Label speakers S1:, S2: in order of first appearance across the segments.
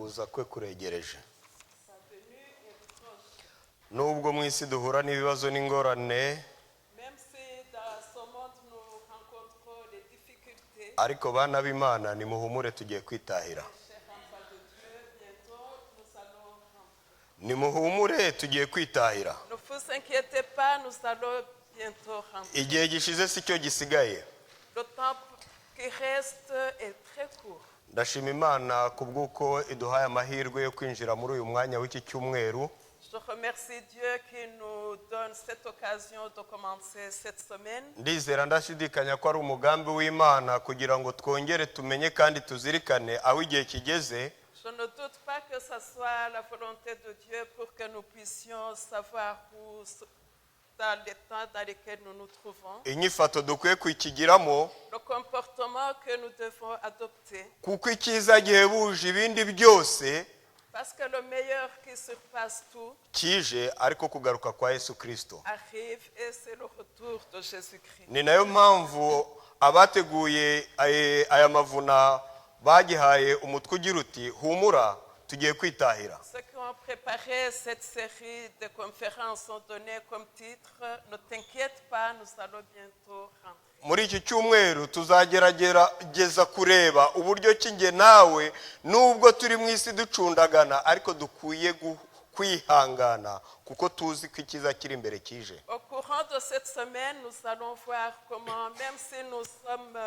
S1: kuza kwe kuregereje. Nubwo mu isi duhura n'ibibazo n'ingorane, ariko bana b'Imana nimuhumure tugiye kwitahira. Nimuhumure tugiye kwitahira.
S2: Ne vous inquiétez pas, nous allons bientôt rentrer.
S1: Igihe gishize si cyo gisigaye.
S2: Le temps qui reste est très court.
S1: Ndashima Imana kubw'uko iduhaye amahirwe yo kwinjira muri uyu mwanya w'iki cyumweru.
S2: Je remercie Dieu qui nous donne cette occasion de commencer cette semaine.
S1: Ndizera ndashidikanya ko ari umugambi w'Imana kugira ngo twongere tumenye kandi tuzirikane aho igihe kigeze.
S2: Je ne doute pas que ce soit la volonté de Dieu pour que nous puissions savoir où, dans les temps dans lesquels nous nous trouvons,
S1: Inyifato dukwiye kwikigiramo,
S2: le comportement que nous devons adopter.
S1: kuko icyiza gihebuje ibindi byose
S2: Parce que le meilleur qui surpasse tout
S1: kije ariko kugaruka kwa Yesu Kristo.
S2: arrive et c'est le retour de Jésus-Christ.
S1: Ni nayo mpamvu abateguye aya mavuna bagihaye umutwe ugira uti humura tugiye kwitahira.
S2: Ceux qui ont préparé cette série de conférences ont donné comme titre « Ne t'inquiète pas, nous allons bientôt rentrer ».
S1: Muri iki cyumweru tuzagerageza kureba uburyo kinge nawe nubwo turi mu isi ducundagana ariko dukwiye kwihangana kuko tuzi ko ikiza kiri imbere kije.
S2: Au courant de cette semaine, nous allons voir comment, même si nous sommes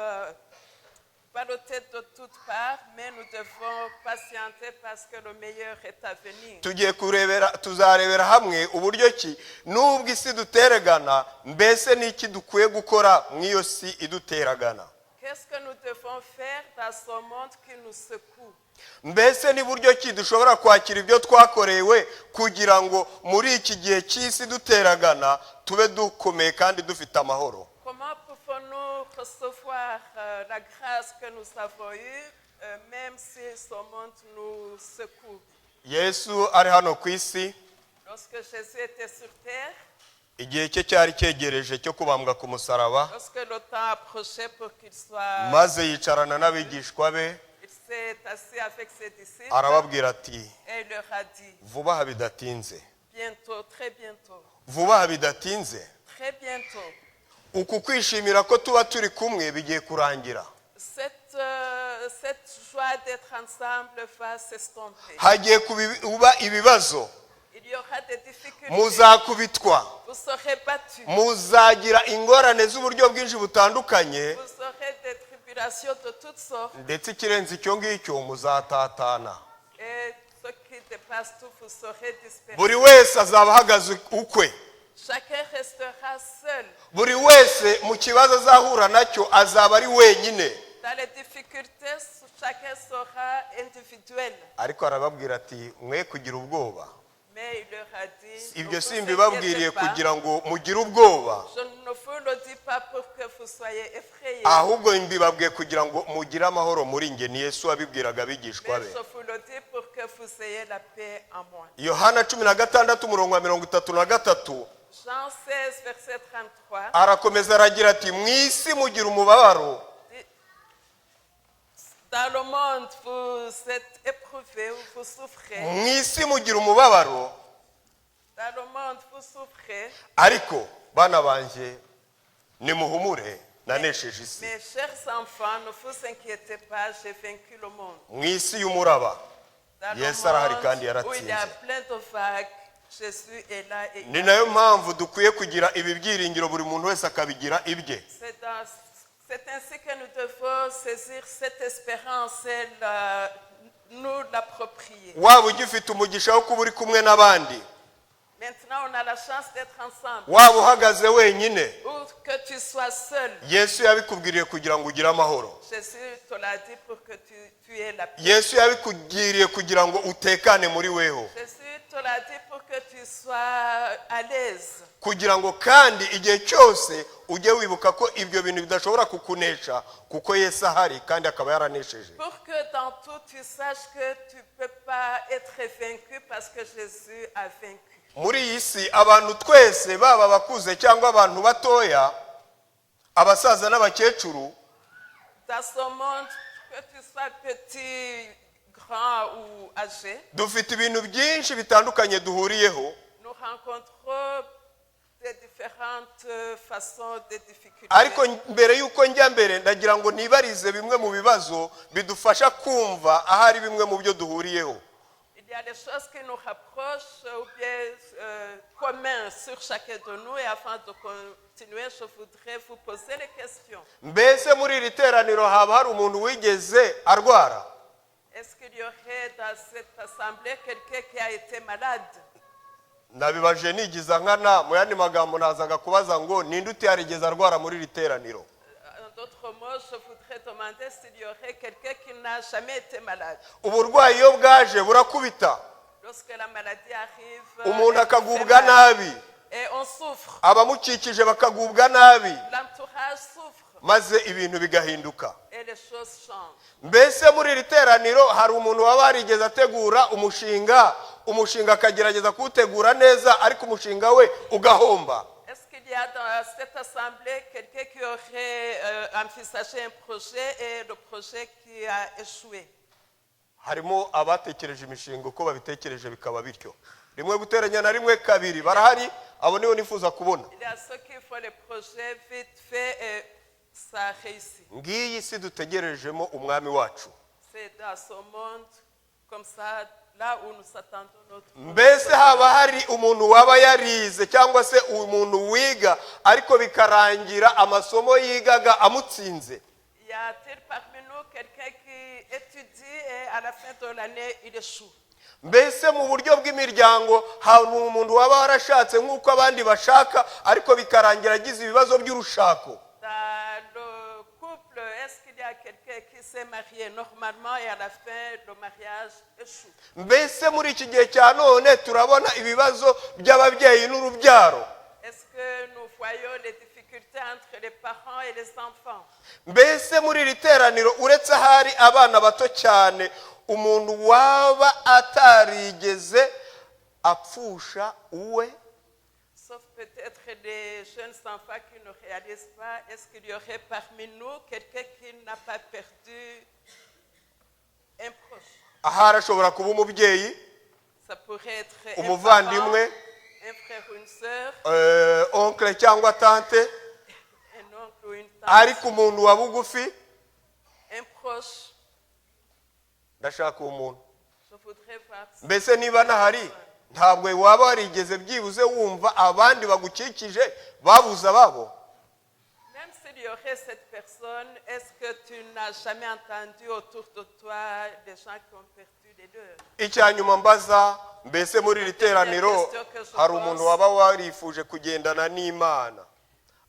S2: ballottés de toutes parts, mais nous devons patienter parce que le meilleur est à venir.
S1: Tuzarebera hamwe uburyo ki nubwo isi duteragana mbese niki dukwiye gukora mwiyo si iduteragana.
S2: Qu'est-ce que nous devons faire dans ce monde qui nous secoue?
S1: Mbese ni buryo ki dushobora kwakira ibyo twakorewe kugira ngo muri iki gihe cy'isi duteragana tube dukomeye kandi dufite amahoro.
S2: Comment pouvons-nous recevoir la grâce que nous avons eue, même si ce monde nous secoue?
S1: Yesu ari hano ku isi,
S2: Lorsque Jésus était sur terre,
S1: igihe cye cyari cyegereje cyo kubambwa ku musaraba,
S2: lorsque le temps approchait pour qu'il soit,
S1: maze yicarana n'abigishwa be,
S2: il s'est assis avec ses disciples
S1: arababwira ati
S2: et il leur a dit,
S1: vuba aha bidatinze,
S2: bientôt, très bientôt,
S1: vuba aha bidatinze,
S2: très bientôt,
S1: uku kwishimira ko tuba turi kumwe bigiye kurangira.
S2: cette joie d'être ensemble va s'estomper.
S1: Hagiye kuba ibibazo,
S2: Il y aura des difficultés,
S1: muzakubitwa,
S2: vous serez battus,
S1: muzagira ingorane z'uburyo bwinshi butandukanye,
S2: vous aurez des tribulations de toutes sortes,
S1: ndetse ikirenze icyo ngicyo muzatatana.
S2: et ce qui dépasse tout, vous serez dispersés.
S1: Buri wese azaba ahagaze ukwe,
S2: Chacun restera seul.
S1: buri wese mu kibazo azahura nacyo azaba ari wenyine.
S2: Dans les difficultés, chacun sera individuel.
S1: Ariko arababwira ati mwe kugira ubwoba.
S2: Mais il leur a dit,
S1: Ibyo
S2: ne vous
S1: simbibabwiriye
S2: inquiétez pas.
S1: kugira ngo mugire ubwoba,
S2: Je ne vous le dis pas pour que vous soyez effrayés,
S1: ahubwo mbibabwiye kugira ngo mugire amahoro muri nge. Ni Yesu wabibwiraga abigishwa
S2: mais
S1: be.
S2: je vous le dis pour que vous ayez la paix en moi.
S1: Yohana 16 umurongo wa 33
S2: Jean 16, verset 33.
S1: arakomeza aragira ati mwisi mugira umubabaro,
S2: Dans le monde, vous êtes éprouvés, vous souffrez.
S1: mwisi mugira umubabaro,
S2: Dans le monde, vous souffrez.
S1: ariko bana banje nimuhumure nanesheje isi.
S2: Mes chers enfants, ne vous inquiétez pas, j'ai vaincu le monde.
S1: Mwisi y'umuraba
S2: Dans
S1: Yesu arahari kandi
S2: le monde où il y a
S1: yaratsinze.
S2: plein de vagues, Jésus est là et
S1: Ni nayo mpamvu dukwiye kugira ibi byiringiro, buri muntu wese akabigira ibye.
S2: c'est ainsi que nous devons saisir cette espérance et nous l'approprier.
S1: Waba ugifite umugisha wo kuba uri kumwe n'abandi,
S2: Maintenant, on a la chance d'être ensemble.
S1: waba uhagaze wenyine,
S2: Ou que tu sois seul.
S1: Yesu yabikubwiriye kugira ngo ugire amahoro.
S2: Jésus te l'a dit pour que tu aies la paix.
S1: Yesu yabikugiriye kugira ngo utekane muri weho,
S2: Jésus te l'a dit pour que tu sois à l'aise.
S1: kugira ngo kandi igihe cyose ujye wibuka ko ibyo bintu bidashobora kukunesha kuko Yesu ahari kandi akaba yaranesheje.
S2: Pour que dans tout tu saches que tu ne peux pas être vaincu parce que Jésus a vaincu.
S1: Muri iyi si abantu twese, baba abakuze cyangwa abantu batoya, abasaza n'abakecuru,
S2: Dans ce monde, que tu sois petit, grand ou âgés.
S1: dufite ibintu byinshi bitandukanye duhuriyeho,
S2: Nous rencontrons des différentes façons de difficultés.
S1: ariko mbere y'uko njya mbere ndagira ngo nibarize bimwe mu bibazo bidufasha kumva ahari bimwe mu byo duhuriyeho.
S2: Il y a des choses qui nous rapprochent ou bien communs sur chacun de nous. Et afin de continuer, je voudrais vous poser les questions.
S1: Mbese muri iri teraniro haba hari umuntu wigeze arwara?
S2: Est-ce qu'il y aurait dans cette assemblée quelqu'un qui a été malade?
S1: Nabibaje nigiza nkana, mu yandi magambo nazaga kubaza ngo ninde utarigeze arwara muri iri teraniro?
S2: En d'autres mots, je voudrais demander s'il y aurait quelqu'un qui n'a jamais été malade.
S1: Uburwayi iyo bwaje burakubita,
S2: Lorsque la maladie arrive,
S1: umuntu
S2: elle
S1: akagubwa
S2: fait mal.
S1: nabi,
S2: Et on souffre.
S1: abamukikije bakagubwa nabi,
S2: L'entourage souffre
S1: maze ibintu bigahinduka.
S2: et les choses changent.
S1: Mbese muri iri teraniro hari umuntu waba yarigeze ategura umushinga akagerageza kuwutegura neza, ariko umushinga we ugahomba?
S2: Est-ce qu'il y a dans cette assemblée quelqu'un qui aurait envisagé un projet et le projet qui a échoué?
S1: Harimo abatekereje imishinga uko babitekereje bikaba bityo, rimwe guteranya na rimwe kabiri. Barahari, abo nibo nifuza kubona.
S2: Il y a ceux qui font les projets vite fait et ça réussit.
S1: Ngiyi si dutegerejemo umwami wacu.
S2: C'est dans ce monde comme ça, là où nous attendons notre
S1: Mbese haba hari umuntu waba yarize cyangwa se umuntu wiga ariko bikarangira amasomo yigaga amutsinze?
S2: Y a-t-il parmi nous quelqu'un qui étudie et à la fin de l'année il échoue?
S1: Mbese mu buryo bw'imiryango hari umuntu waba warashatse nk'uko abandi bashaka ariko bikarangira agize ibibazo by'urushako?
S2: Dans le couple, est-ce qu'il y a quelqu'un qui s'est marié normalement et à la fin le mariage échoue?
S1: Mbese muri iki gihe cya none turabona ibibazo by'ababyeyi n'urubyaro?
S2: Est-ce que nous voyons les difficultés entre les parents et les enfants?
S1: Mbese muri iri teraniro uretse ahari abana bato cyane, umuntu waba atarigeze apfusha uwe?
S2: Sauf peut-être les jeunes enfants qui ne réalisent pas, est-ce qu'il y aurait parmi nous quelqu'un qui n'a pas perdu un proche?
S1: Ahari ashobora kuba umubyeyi,
S2: Ça pourrait être un parent,
S1: umuvandimwe,
S2: un frère ou une sœur,
S1: oncle cyangwa tante,
S2: un oncle ou une tante,
S1: ariko umuntu wa bugufi.
S2: un proche.
S1: Ndashaka uwo muntu.
S2: Je voudrais voir ça.
S1: Mbese niba nahari, ntabwo waba warigeze byibuze wumva abandi bagukikije babuze ababo?
S2: Même s'il y aurait cette personne, est-ce que tu n'as jamais entendu autour de toi des gens qui ont perdu les leurs?
S1: Icyanyuma mbaza, mbese muri iri teraniro hari umuntu waba warifuje kugendana n'Imana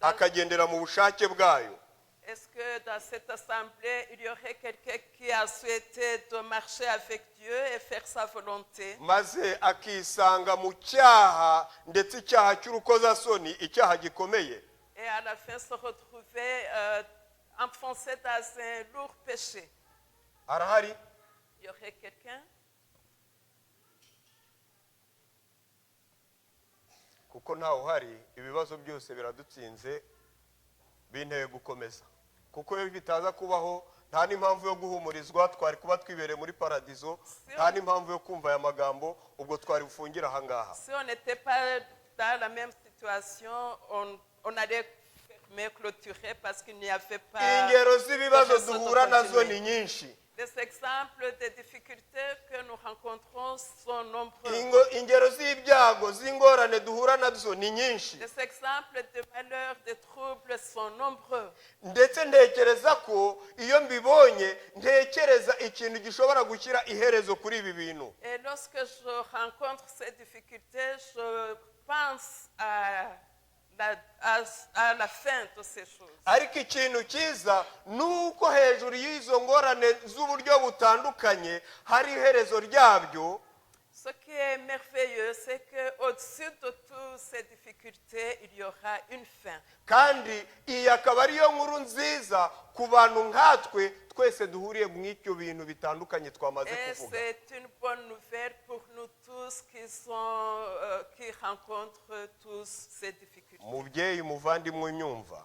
S1: akagendera mu bushake bwayo?
S2: Est-ce que dans cette assemblée, il y aurait quelqu'un qui a souhaité de marcher avec Dieu et faire sa volonté?
S1: Maze akisanga mu cyaha, ndetse icyaha cy'urukozasoni, icyaha gikomeye,
S2: Et à la fin se retrouver enfoncé dans un lourd péché.
S1: arahari?
S2: Il y aurait quelqu'un?
S1: Kuko ntawe uhari, ibibazo byose biradutsinze, binteye gukomeza. Kuko iyo bitaza kubaho, nta n'impamvu yo guhumurizwa, twari kuba twibereye muri paradizo, nta n'impamvu yo kumva aya magambo, ubwo twari bufungira aha ngaha.
S2: Si on n'était pas dans la même situation, on allait fermer, clôturer parce qu'il n'y avait pas...
S1: Ingero z'ibibazo duhura nazo ni nyinshi.
S2: Les exemples des difficultés que nous rencontrons sont nombreux.
S1: Ingero z'ibyago z'ingorane duhura nazo ni nyinshi.
S2: Les exemples de malheurs, de troubles sont nombreux.
S1: Ndetse ntekereza ko iyo mbibonye ntekereza ikintu gishobora gushyira iherezo kuri ibi bintu.
S2: Et lorsque je rencontre ces difficultés, je pense à la fin de ces choses.
S1: Ariko ikintu cyiza nuko hejuru y'izo ngorane z'uburyo butandukanye hari iherezo ryabyo.
S2: Ce qui est merveilleux, c'est qu'au-dessus de toutes ces difficultés, il y aura une fin.
S1: Kandi iyi akaba ariyo nkuru nziza ku bantu nkatwe twese duhuriye mu icyo bintu bitandukanye twamaze
S2: Et
S1: kuvuga.
S2: c'est une bonne nouvelle pour nous tous qui rencontrent tous ces difficultés.
S1: Mubyeyi muvandimwe unyumva,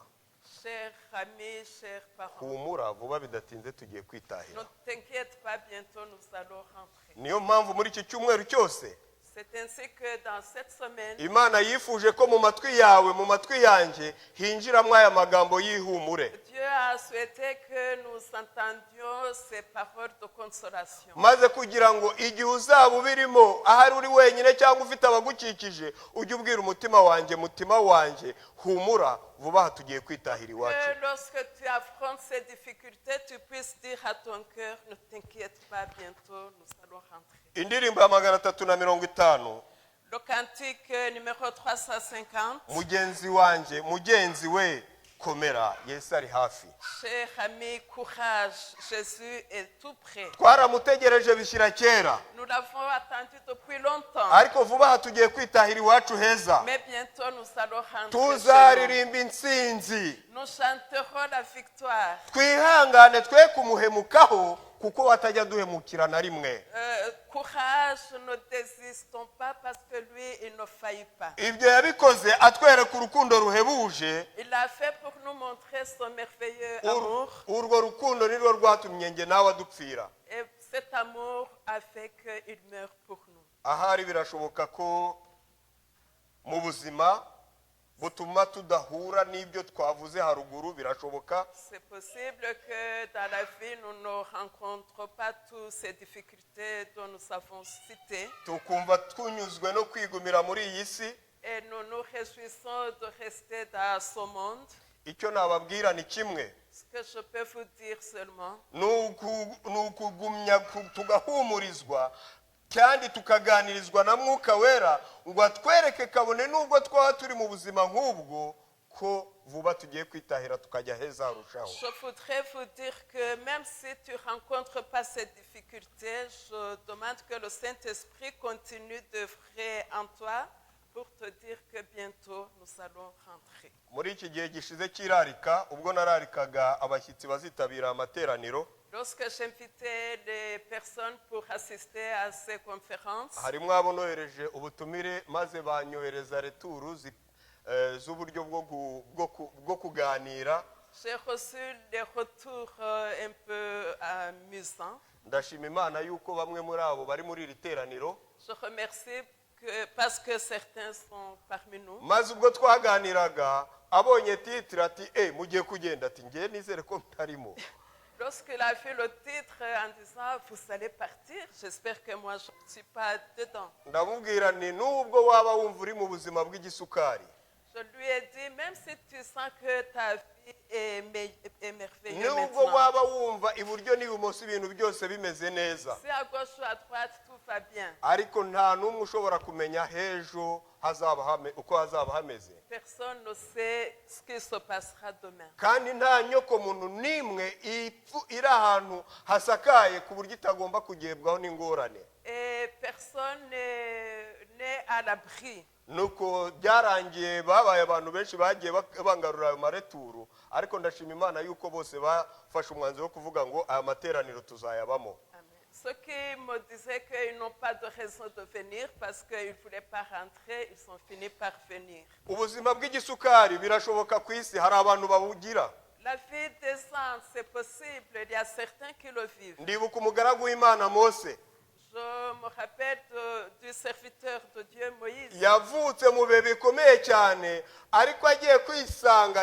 S2: Chers amis, chers parents,
S1: humura vuba bidatinze tugiye kwitahira.
S2: ne t'inquiète pas, bientôt nous allons rentrer.
S1: Niyo mpamvu muri iki cyumweru cyose
S2: C'est ainsi que dans cette semaine,
S1: Imana yifuje ko mu matwi yawe mu matwi yanjye hinjiramo aya magambo y'ihumure,
S2: Dieu a souhaité que nous entendions ces paroles de consolation.
S1: maze kugira ngo igihe uzaba ubirimo ahari uri wenyine cyangwa ufite abagukikije ujye ubwira umutima wanjye humura vuba aha tugiye kwitahira iwacu.
S2: Que lorsque tu affrontes ces difficultés, tu puisses dire à ton cœur, ne t'inquiète pas, bientôt nous allons rentrer.
S1: Indirimbo ya 350,
S2: Le cantique numéro 350.
S1: mugenzi we komera Yesu ari hafi.
S2: Cher ami, courage, Jésus est tout près.
S1: Twaramutegereje bishyira kera,
S2: Nous l'avons attendu depuis longtemps.
S1: ariko vuba aha tugiye kwitahira iwacu heza.
S2: Mais bientôt nous allons rentrer chez nous.
S1: Tuzaririmba intsinzi,
S2: Nous chanterons la victoire.
S1: twihangane twe kumuhemukaho kuko watajya duhemukira na rimwe.
S2: Courage, ne désistons pas parce que lui, il ne faillit pas.
S1: Ibyo yabikoze atwereka urukundo ruhebuje.
S2: Il l'a fait pour nous montrer son merveilleux amour.
S1: Urwo rukundo nirwo rwatumye nge nawe adupfira.
S2: Et cet amour a fait qu'il meurt pour nous.
S1: Ahari birashoboka ko mu buzima butuma tudahura n'ibyo twavuze haruguru, birashoboka.
S2: C'est possible que dans la vie, nous ne rencontrons pas toutes ces difficultés dont nous avons cité.
S1: Tukumva tunyuzwe no kwigumira muri iyi si.
S2: Et nous nous réjouissons de rester dans ce monde.
S1: Icyo nababwira ni kimwe,
S2: Ce que je peux vous dire seulement,
S1: ni ukugumya tugahumurizwa kandi tukaganirizwa na Mwuka Wera ngo atwereke kabone nubwo twaba turi mu buzima nk'ubwo ko vuba tugiye kwitahira tukajya heza harushaho.
S2: je voudrais vous dire que même si tu ne rencontres pas ces difficultés, je demande que le Saint-Esprit continue d'œuvrer en toi pour te dire que bientôt nous allons rentrer.
S1: Muri iki gihe gishize cy'irarika, ubwo nararikaga abashyitsi bazitabira amateraniro,
S2: Lorsque j'invitais les personnes pour assister à ces conférences,
S1: harimo abo nohereje ubutumire maze banyohereza returu z'uburyo bwo kuganira.
S2: j'ai reçu des retours un peu amusants.
S1: Ndashima Imana yuko bamwe muri abo bari muri iri teraniro.
S2: Je remercie parce que certains sont parmi nous.
S1: Maze ubwo twaganiraga abonye titre ati mugiye kugenda, ati ngiye nizere ko mtarimo.
S2: Lorsqu'il a vu le titre en disant vous allez partir, j'espère que moi je ne suis pas dedans.
S1: Ndamubwira ni nubwo waba wumva uri mu buzima bw'igisukari,
S2: Je lui ai dit, même si tu sens que ta vie est merveilleuse
S1: nubwo
S2: maintenant,
S1: waba wumva iburyo n'ibumoso ibintu byose bimeze neza,
S2: si à gauche ou à droite tout va bien,
S1: ariko nta n'umwe ushobora kumenya hejo uko hazaba hameze,
S2: personne ne sait ce qui se passera demain.
S1: kandi nta nyoko muntu n'imwe iri ahantu hasakaye ku buryo itagomba kugebwaho n'ingorane.
S2: Et personne n'est à l'abri.
S1: Nuko byarangiye babaye abantu benshi bagiye bangarura ayo mareturu, ariko ndashima Imana yuko bose bafashe umwanzuro wo kuvuga ngo aya materaniro tuzayabamo.
S2: Ceux qui me disaient qu'ils n'ont pas de raison de venir parce qu'ils ne voulaient pas rentrer, ils ont fini par venir.
S1: Ubuzima bw'igisukari birashoboka ku isi, hari abantu babugira.
S2: La vie des gens, c'est possible, il y a certains qui le vivent.
S1: Ndibuka umugaragu w'Imana Mose.
S2: Je me rappelle du serviteur de Dieu Moïse.
S1: Yavutse mu bihe bikomeye cyane, ariko agiye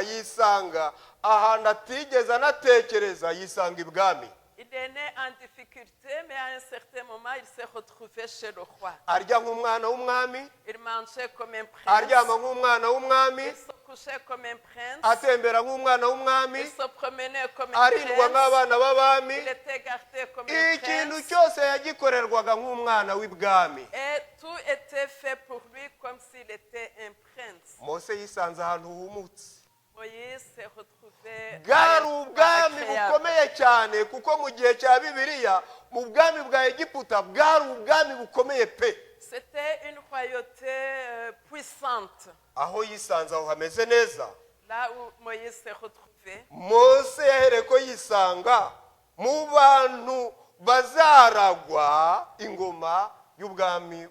S1: yisanga ahantu atigeze anatekereza, yisanga ibwami.
S2: Il est né en difficulté, mais à un certain moment, il s'est retrouvé chez le roi.
S1: Arya nk'umwana w'umwami,
S2: Il mangeait comme un prince.
S1: aryama nk'umwana w'umwami,
S2: Il se couchait comme un prince.
S1: atembera nk'umwana w'umwami,
S2: Il se promenait comme un
S1: arindwa
S2: prince.
S1: nk'abana b'abami.
S2: Il était gardé comme un
S1: Ikintu
S2: prince.
S1: cyose yagikorerwaga nk'umwana w'ibwami.
S2: Et tout était fait pour lui comme s'il était un prince.
S1: Mose yisanze ahantu humutse.
S2: Moïse s'est retrouvé
S1: Bwari
S2: à
S1: ubwami
S2: agréable.
S1: bukomeye cyane, kuko mu gihe cya Bibiliya mu bwami bwa Egiputa bwari ubwami bukomeye pe.
S2: C'était une royauté puissante.
S1: Aho yisanze aho hameze neza.
S2: Là où Moïse s'est retrouvé,
S1: Mose yahereko yisanga mu bantu bazaragwa ingoma y'ubwami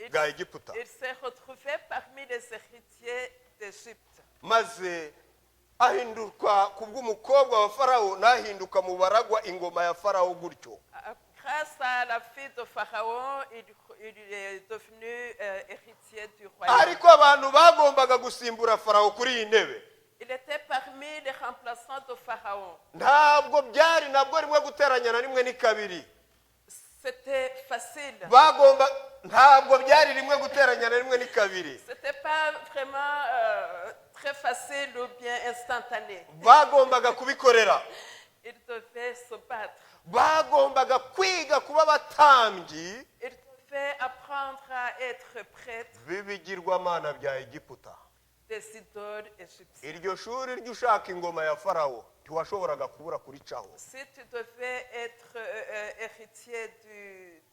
S1: bwa Egiputa.
S2: il s'est retrouvé parmi les héritiers d'Égypte.
S1: Maze ahinduka kubw'umukobwa wa farawo nahinduka mu baragwa ingoma ya farawo gutyo.
S2: Grâce à la fille de Pharaon, il est devenu héritier du royaume.
S1: Ariko abantu bagombaga gusimbura farawo kuri iyi ntebe.
S2: Il était parmi les remplaçants de Pharaon.
S1: Ntabwo byari nabwo rimwe guteranya na rimwe ni kabiri.
S2: C'était facile.
S1: Ntabwo byari rimwe guteranya na rimwe ni kabiri.
S2: C'était pas vraiment très facile ou bien instantané.
S1: Bagombaga kubikorera.
S2: Il devait se battre.
S1: Bagombaga kwiga kuba abatambyi.
S2: Il devait apprendre à être prêtre.
S1: Bibigirwamana bya Egiputa.
S2: Des idoles égyptiennes.
S1: Iryo shuri ry'ushaka ingoma ya farawo ntiwashoboraga kubura kuricaho.
S2: Si tu devais être héritier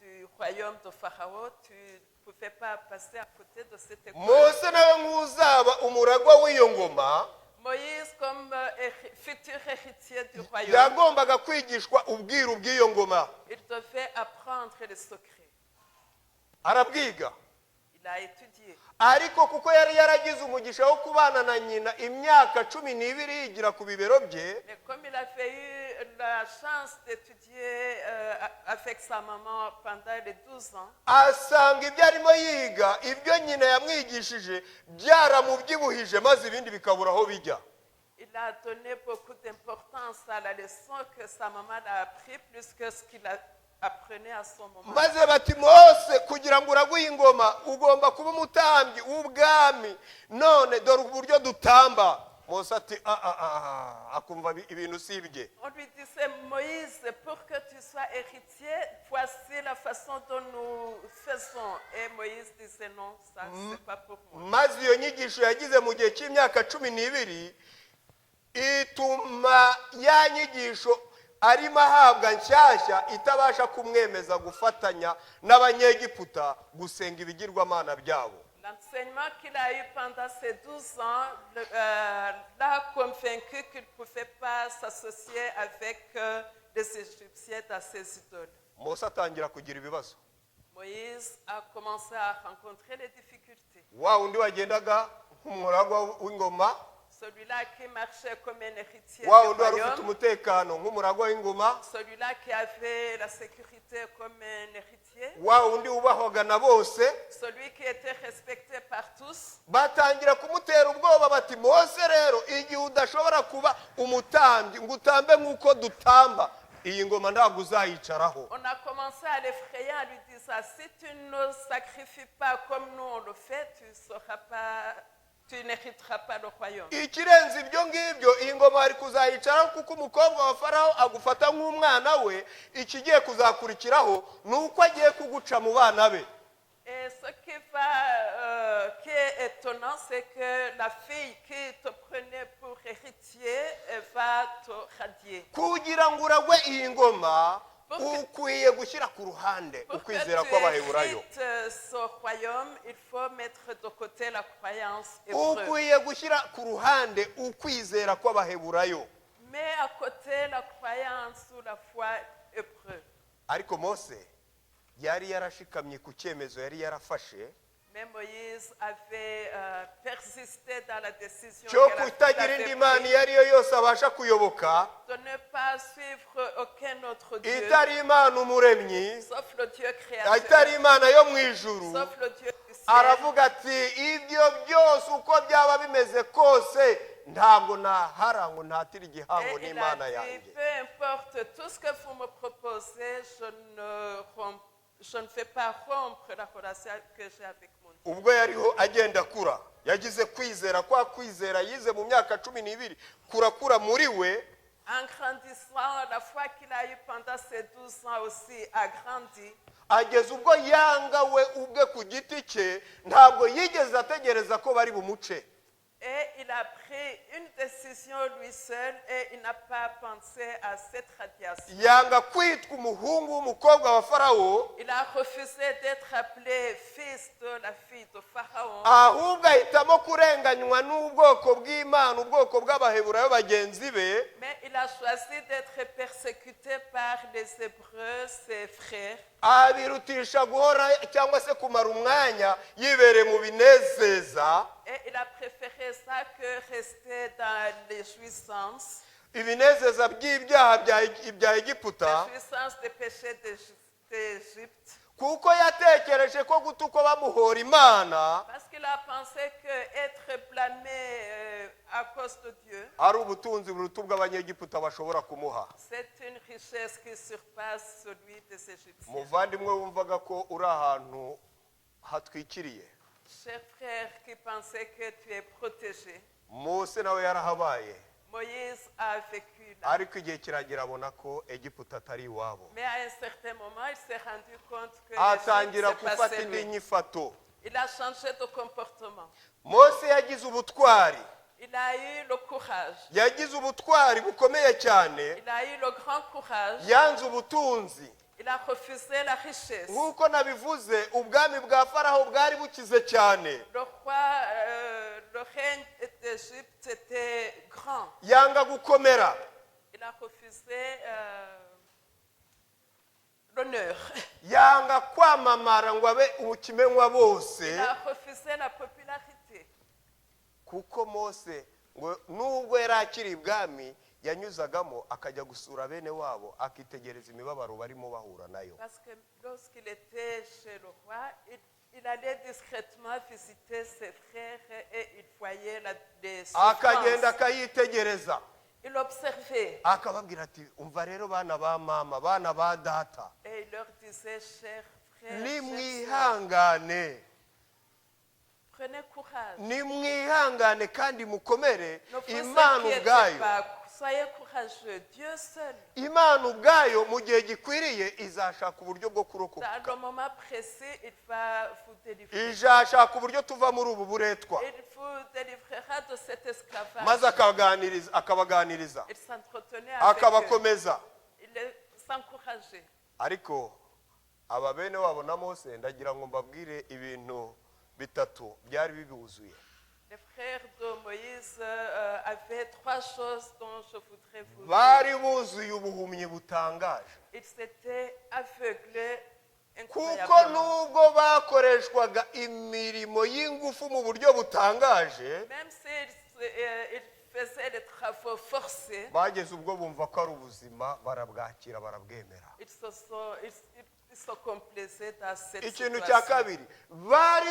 S2: du royaume de Pharaon, tu ne pouvais pas passer à côté de cette école.
S1: Mose nawe nk'uzaba umuragwa w'iyo ngoma,
S2: Moïse, comme futur héritier du royaume,
S1: yagombaga kwigishwa ubwiru bw'iyo ngoma.
S2: il devait apprendre les secrets.
S1: Arabwiga.
S2: Il a étudié.
S1: Ariko kuko yari yaragize umugisha wo kubana na nyina imyaka 12 yigira ku bibero bye,
S2: Mais comme il avait eu la chance d'étudier avec sa maman pendant les 12 ans,
S1: asanga ibyo arimo yiga ibyo nyina yamwigishije byaramubyibuhije maze ibindi bikabura aho bijya.
S2: il a donné beaucoup d'importance à la leçon que sa maman a appris plus que ce qu'il apprenait à son moment.
S1: Maze bati Mose kugira ngo uraguye ingoma ugomba kuba umutambyi w'ubwami, none dore uburyo dutamba. Mose ati akumva ibintu sibye.
S2: On lui disait, Moïse, pour que tu sois héritier, voici la façon dont nous faisons. Et Moïse disait, non, ça c'est pas pour moi.
S1: Maze iyo nyigisho yagize mu gihe cy'imyaka 12 ituma ya nyigisho arimo ahabwa nshyashya itabasha kumwemeza gufatanya n'abanyegiputa gusenga ibigirwamana byabo.
S2: L'enseignement qu'il a eu pendant ces 12 ans l'a convaincu qu'il ne pouvait pas s'associer avec les Égyptiens dans ces idoles.
S1: Mose atangira kugira ibibazo.
S2: Moïse a commencé à rencontrer les difficultés.
S1: Wa undi wagendaga nk'umuragwa w'ingoma,
S2: Celui-là qui marchait comme un héritier
S1: wa
S2: du
S1: undi wari ufite
S2: royaume,
S1: umutekano nk'umuragwa w'ingoma,
S2: celui-là qui avait la sécurité comme un héritier,
S1: wa undi ubahwaga na bose,
S2: celui qui était respecté par tous.
S1: batangira kumutera ubwoba bati Mose rero igihe udashobora kuba umutambyi ngo utambe nk'uko dutamba, iyi ngoma ntabwo uzayicaraho.
S2: On a commencé à l'effrayer en lui disant, si tu ne sacrifies pas comme nous on le fait, tu n'hériteras pas le royaume.
S1: Ikirenze ibyo ngibyo iyi ngoma ari kuzayicaraho kuko umukobwa wa farawo agufata nk'umwana we, ikigiye kuzakurikiraho nuko agiye kuguca mu bana be.
S2: Et ce qui est étonnant, c'est que la fille qui te prenait pour héritier va te radier.
S1: Kugira ngo uragwe iyi ngoma ukwiye gushyira ku ruhande
S2: Pour que
S1: ukwizera
S2: tu
S1: kw'abaheburayo.
S2: hérites ce royaume, il faut mettre de côté la croyance hébreu.
S1: Ukwiye gushyira ku ruhande ukwizera kw'abaheburayo.
S2: Mais à côté la croyance ou la foi hébreu.
S1: Ariko Mose yari yarashikamye ku cyemezo yari yarafashe
S2: Mais Moïse avait persisté dans la décision
S1: cyo
S2: qu'elle
S1: kutagira
S2: avait
S1: indi
S2: prise
S1: mana iyo ari yo yose abasha kuyoboka
S2: de ne pas suivre aucun autre Dieu,
S1: itari imana umuremyi,
S2: sauf le Dieu créateur,
S1: itari imana yo mu ijuru.
S2: sauf le Dieu du ciel.
S1: Aravuga ati ibyo byose uko byaba bimeze kose ntabwo nahara ngo ntatire igihango
S2: Et il
S1: n'imana
S2: a dit,
S1: yanjye.
S2: peu importe tout ce que vous me proposez, je ne fais pas rompre la relation que j'ai avec mon Dieu.
S1: Ubwo yariho agenda akura yagize kwizera kwa kwizera yize mu myaka 12 kurakura muri we.
S2: En grandissant, la foi qu'il a eue pendant ces 12 ans aussi a grandi.
S1: Ageze ubwo yanga we ubwe ku giti cye ntabwo yigeze ategereza ko bari bumuce.
S2: Et il a pris une décision lui seul et il n'a pas pensé à cette radiation.
S1: Yanga kwitwa umuhungu w'umukobwa wa farawo,
S2: Il a refusé d'être appelé fils de la fille de Pharaon.
S1: ahubwo ahitamo kurenganywa n'ubwoko bw'Imana, ubwoko bw'abaheburayo bagenzi be.
S2: Mais il a choisi d'être persécuté par les Hébreux, ses frères.
S1: abirutisha guhora cyangwa se kumara umwanya yibereye mu binezeza.
S2: Et il a préféré ça que rester dans les jouissances.
S1: Ibinezeza by'ibyaha bya Egiputa.
S2: Les jouissances des péchés d'Égypte.
S1: Kuko yatekereje ko gutuko bamuhora Imana.
S2: Parce qu'il a pensé que être blâmé à cause de Dieu,
S1: ari ubutunzi buruta bw'Abanyegiputa bashobora kumuha.
S2: c'est une richesse qui surpasse celui des Égyptiens.
S1: Muvandimwe wumvaga ko uri ahantu hatwikiriye.
S2: Cher frère qui pensait que tu es protégé,
S1: Mose nawe yarahabaye.
S2: Moïse a vécu là.
S1: Ariko igihe kiragera abona ko Egiputa atari iwabo.
S2: Mais à un certain moment, il s'est rendu compte que
S1: Atangira
S2: l'Égypte, c'est
S1: gufata
S2: passé
S1: indi
S2: lui.
S1: nyifato.
S2: Il a changé de comportement.
S1: Mose yagize ubutwari.
S2: Il a eu le courage.
S1: Yagize ubutwari bukomeye cyane.
S2: Il a eu le grand courage.
S1: Yanze ubutunzi.
S2: Il a refusé la richesse.
S1: Nk'uko nabivuze ubwami bwa Faraho bwari bukize cyane.
S2: Le roi, le règne d'Égypte était grand.
S1: Yanga gukomera.
S2: Il a refusé l'honneur.
S1: Yanga kwamamara ngo abe ukimenywa bose.
S2: Il a refusé la popularité.
S1: Kuko Mose ngo nubwo yari akiri ibwami yanyuzagamo akajya gusura bene wabo akitegereza imibabaro barimo bahura nayo.
S2: Parce que lorsqu'il était chez le roi, il allait discrètement visiter ses frères et il voyait les
S1: Akagenda
S2: souffrances.
S1: akayitegereza.
S2: Il observait.
S1: Akababwira ati umva rero bana ba mama bana ba data.
S2: Et il leur disait, chers frères, chers sœurs,
S1: Nimwihangane.
S2: prenez courage.
S1: Nimwihangane kandi mukomere.
S2: Ne vous
S1: Imana
S2: inquiétez
S1: ubwayo.
S2: pas. Soyez courageux. Dieu seul,
S1: Imana ubwayo mu gihe gikwiriye izashaka uburyo bwo kurokoka.
S2: dans le moment précis, il va vous délivrer.
S1: Izashaka uburyo tuva muri ubu buretwa.
S2: Il vous délivrera de cet esclavage.
S1: Maze akabaganiriza.
S2: Il s'entretenait avec eux.
S1: Akabakomeza.
S2: Il les encourageait.
S1: Ariko aba bene wabo na Mose ndagira ngo mbabwire ibintu bitatu byari bibuzuye.
S2: Les frères de Moïse avaient trois choses dont je voudrais vous dire.
S1: Bari buzuye ubuhumyi butangaje.
S2: Ils s'étaient aveuglés
S1: Kuko
S2: incroyablement.
S1: nubwo bakoreshwaga imirimo y'ingufu mu buryo butangaje,
S2: Même s'ils faisaient des travaux forcés,
S1: bageze ubwo bumva ko ari ubuzima barabwakira barabwemera.
S2: ils se complaisaient dans cette
S1: Ikintu cya
S2: situation.
S1: kabiri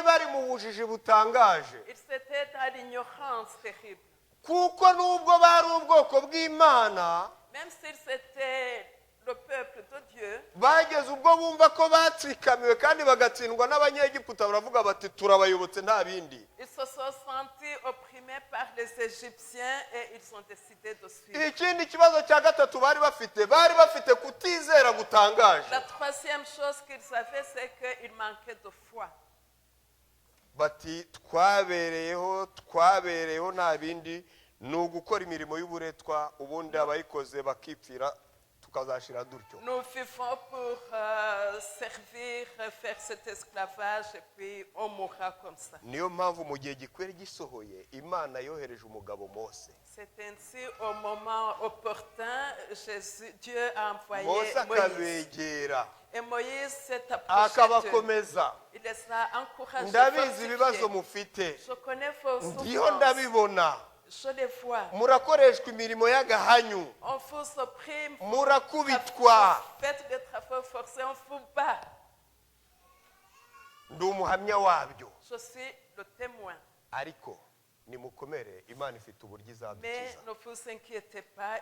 S1: bari mu bujiji butangaje.
S2: Ils étaient dans l'ignorance terrible.
S1: Kuko nubwo bari ubwoko bw'Imana,
S2: Même s'ils étaient le peuple de Dieu,
S1: bageze ubwo bumva ko batsikamiwe kandi bagatsindwa n'Abanyegiputa baravuga bati turabayobotse nta bindi.
S2: ils se sont sentis opprimés par les Égyptiens et ils ont décidé de suivre.
S1: Ikindi kibazo cya gatatu bari bafite kutizera gutangaje.
S2: La troisième chose qu'ils avaient, c'est qu'ils manquaient de foi.
S1: Bati twabereyeho nta bindi ni ugukora imirimo y'uburetwa ubundi abayikoze bakipfira tukazashira dutyo.
S2: Nous vivons pour servir, faire cet esclavage et puis on mourra comme ça.
S1: Niyo mpamvu mu gihe gikwere gisohoye Imana yohereje umugabo Mose.
S2: C'est ainsi au moment opportun, Dieu a envoyé
S1: Mose
S2: Moïse.
S1: akabegera
S2: Et Moïse s'est approché d'eux.
S1: akabakomeza.
S2: Il les a encouragés.
S1: Ndabizi ibibazo
S2: fortifiés.
S1: mufite.
S2: Je connais vos
S1: Ndiho
S2: souffrances.
S1: ndabibona.
S2: Je les vois.
S1: Murakoreshwa imirimo y'agahanyu.
S2: On vous opprime.
S1: Murakubitwa.
S2: Faites des travaux forcés, on vous bat.
S1: Ndi umuhamya wabyo.
S2: Je suis le témoin.
S1: Ariko nimukomere Imana ifite uburyo
S2: Mais
S1: izadukiza.
S2: ne vous inquiétez pas,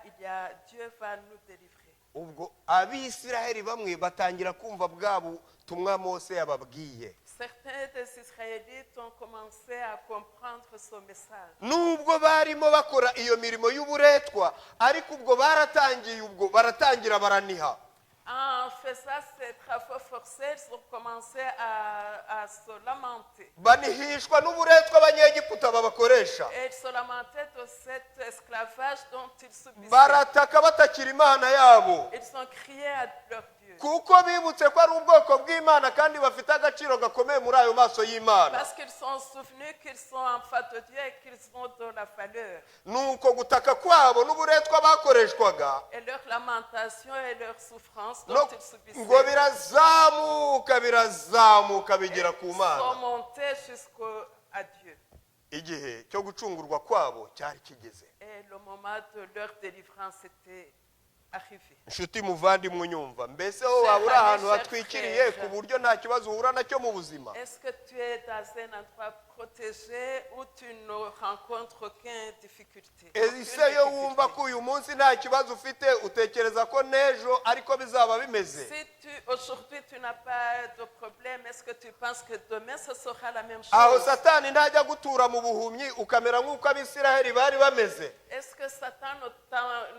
S2: Dieu va nous délivrer.
S1: Ubwo Abisiraheli bamwe batangira kumva bwa butumwa Mose yababwiye.
S2: Certains des Israélites ont commencé à comprendre ce message.
S1: Nubwo barimo bakora iyo mirimo y'uburetwa ariko ubwo baratangira baraniha.
S2: En faisant ces travaux forcés, ils ont commencé à se lamenter.
S1: Banihishwa n'uburetwa Abanyegiputa babakoresha.
S2: Et ils se lamentaient de cet esclavage dont ils subissaient.
S1: Barataka batakira Imana yabo.
S2: Ils ont crié à leur Dieu.
S1: kuko bibutse ko ari ubwoko bw'Imana kandi bafite agaciro gakomeye muri ayo maso y'Imana.
S2: Parce qu'ils sont souvenus qu'ils sont enfants de Dieu et qu'ils ont de la valeur.
S1: Nuko gutaka kwabo n'uburetwa bakoreshwaga
S2: Et leur lamentation et leur souffrance
S1: no
S2: dont ils
S1: ngo
S2: subissaient
S1: birazamuka bigera ku
S2: sont
S1: Mana.
S2: montés jusqu'à Dieu.
S1: Igihe cyo gucungurwa kwabo cyari kigeze.
S2: Et le moment de leur délivrance était arrivé.
S1: Inshuti muvandimwe unyumva, mbese wowe waba uri ahantu hatwikiriye ku buryo nta kibazo uhura nacyo mu buzima?
S2: Est-ce que tu es dans un endroit protégé où tu ne rencontres aucune difficulté?
S1: Ese yo wumva ko uyu munsi nta kibazo ufite, utekereza ko n'ejo ariko bizaba bimeze?
S2: Si aujourd'hui tu n'as pas de problème, est-ce que tu penses que demain ce sera la même
S1: Aho
S2: chose?
S1: Satani ntajya gutura mu buhumyi ukamera nk'uko Abisiraheli bari bameze.
S2: Est-ce que Satan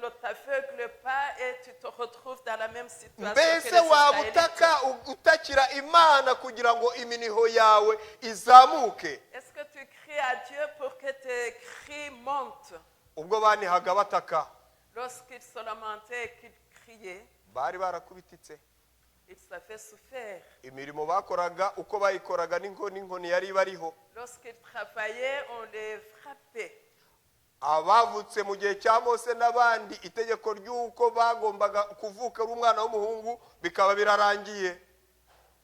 S2: ne t'aveugle pas et tu te retrouves dans la même situation que
S1: Mbese
S2: les
S1: waba
S2: Israélites?
S1: utakira Imana kugira ngo iminiho yawe izamuke?
S2: Est-ce que tu cries à Dieu pour que tes cris montent?
S1: Ubwo banihaga bataka
S2: Lorsqu'ils se lamentaient et qu'ils criaient,
S1: bari barakubititse.
S2: ils avaient souffert.
S1: Imirimo bakoraga uko bayikoraga n'inkoni yari bariho.
S2: Lorsqu'ils travaillaient, on les frappait.
S1: Abavutse mu gihe cya Mose n'abandi itegeko ry'uko bagombaga kuvuka ari umwana w'umuhungu bikaba birarangiye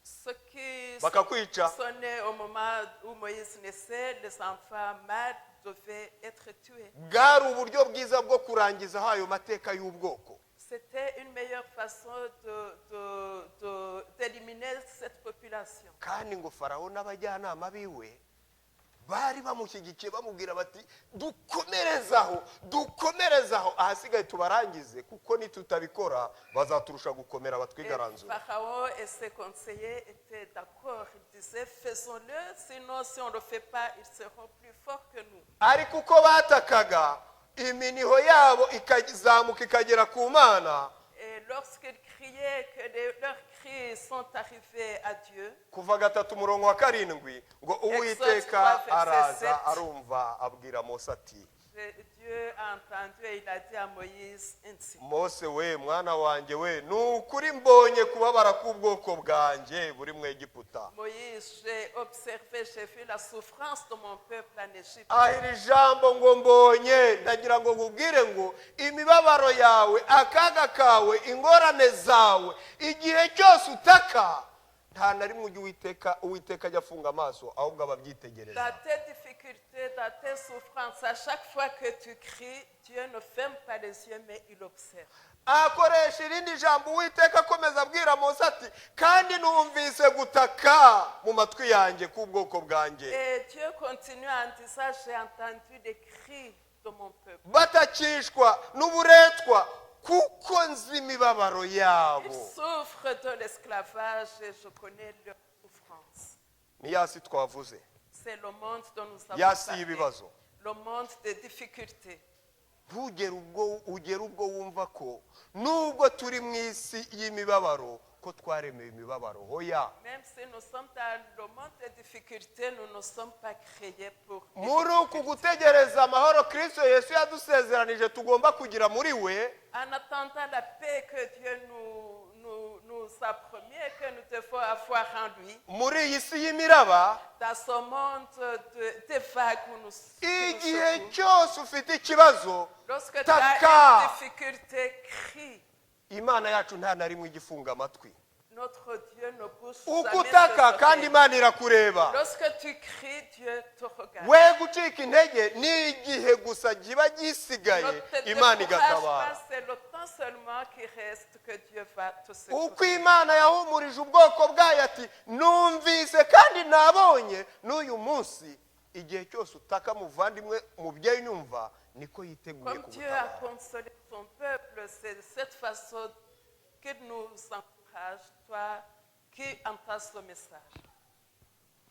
S2: Ceux qui
S1: bakakwica.
S2: sont nés au moment où Moïse naissait, les enfants mâles devaient être tués.
S1: Bwari uburyo bwiza bwo kurangiza ayo mateka y'ubwoko.
S2: C'était une meilleure façon d'éliminer cette population.
S1: Kandi ngo Farawo n'abajyanama biwe bari bamushyigikiye bamubwira bati dukomerezaho ahasigaye tubarangize kuko nitutabikora bazaturusha gukomera
S2: Et
S1: batwigaranzura.
S2: Pharaon et ses conseillers étaient d'accord. Ils disaient faisons-le, sinon si on ne le fait pas, ils seront plus forts que nous.
S1: Ariko uko batakaga iminiho yabo ikazamuka ikagera ku Mana.
S2: Et lorsqu'ils criaient, que leurs cris sont arrivés à Dieu,
S1: Kuva 3:7 ngo Uwiteka araza arumva abwira Mose ati,
S2: Dieu a entendu et il a dit à Moïse ainsi.
S1: Mose we mwana wanjye we nukuri mbonye kubabara k'ubwoko bwanjye buri mu Egiputa.
S2: Moïse, j'ai observé, j'ai vu la souffrance de mon peuple en Égypte.
S1: Iri jambo ngo mbonye ndagira ngo nkubwire ngo imibabaro yawe akaga kawe ingorane zawe igihe cyose utaka nta na rimwe Uwiteka ajya afunga amaso ahubwo ababyitegereza.
S2: Dans tes difficultés, dans tes souffrances, à chaque fois que tu cries, Dieu ne ferme pas les yeux, mais il observe.
S1: Akoresha irindi jambo Uwiteka akomeza abwira Mose ati kandi numvise gutaka mu matwi yanjye k'ubwoko bwanjye.
S2: Et Dieu continue en disant, j'ai entendu les cris de mon peuple.
S1: Batakishwa n'uburetwa kuko nzi imibabaro yabo.
S2: Ils souffrent de l'esclavage et je connais leur souffrance.
S1: Ni yasi twavuze.
S2: C'est le monde dont nous avons
S1: Yasi
S2: parlé.
S1: y'ibibazo.
S2: Le monde des difficultés.
S1: ugera ubwo wumva ko nubwo turi mu isi y'imibabaro ko twaremewe imibabaro hoya.
S2: Même si nous sommes dans le monde des difficultés, nous ne sommes pas créés pour les
S1: Muri uku gutegereza amahoro Kristo Yesu yadusezeranije tugomba kugira muri we.
S2: En attendant la paix que Dieu nous a promis et que nous devons avoir en lui,
S1: Muri iyi si y'imiraba
S2: dans ce monde de vagues où nous
S1: igihe
S2: sommes,
S1: cyose ufite ikibazo
S2: lorsque tu
S1: taka.
S2: as une difficulté, crie.
S1: Imana yacu nta na rimwe igifunga amatwi.
S2: Notre Dieu ne bouge
S1: Uko
S2: jamais
S1: utaka
S2: ses
S1: kandi
S2: oreilles.
S1: Imana irakureba.
S2: Lorsque tu cries, Dieu te regarde.
S1: We gucika intege ni igihe gusa kiba gisigaye
S2: Ne te
S1: Imana
S2: décourage
S1: igatabara.
S2: pas, c'est le temps seulement qui reste que Dieu va te
S1: Uko
S2: secourir.
S1: Imana yahumurije ubwoko bwayo ati numvise kandi nabonye n'uyu munsi igihe cyose utaka muvandimwe mubyeyi nyumva niko yiteguye
S2: Comme Dieu a
S1: kugutabara.
S2: consolé son peuple, c'est de cette façon qu'il nous encourage, toi qui entends ce message.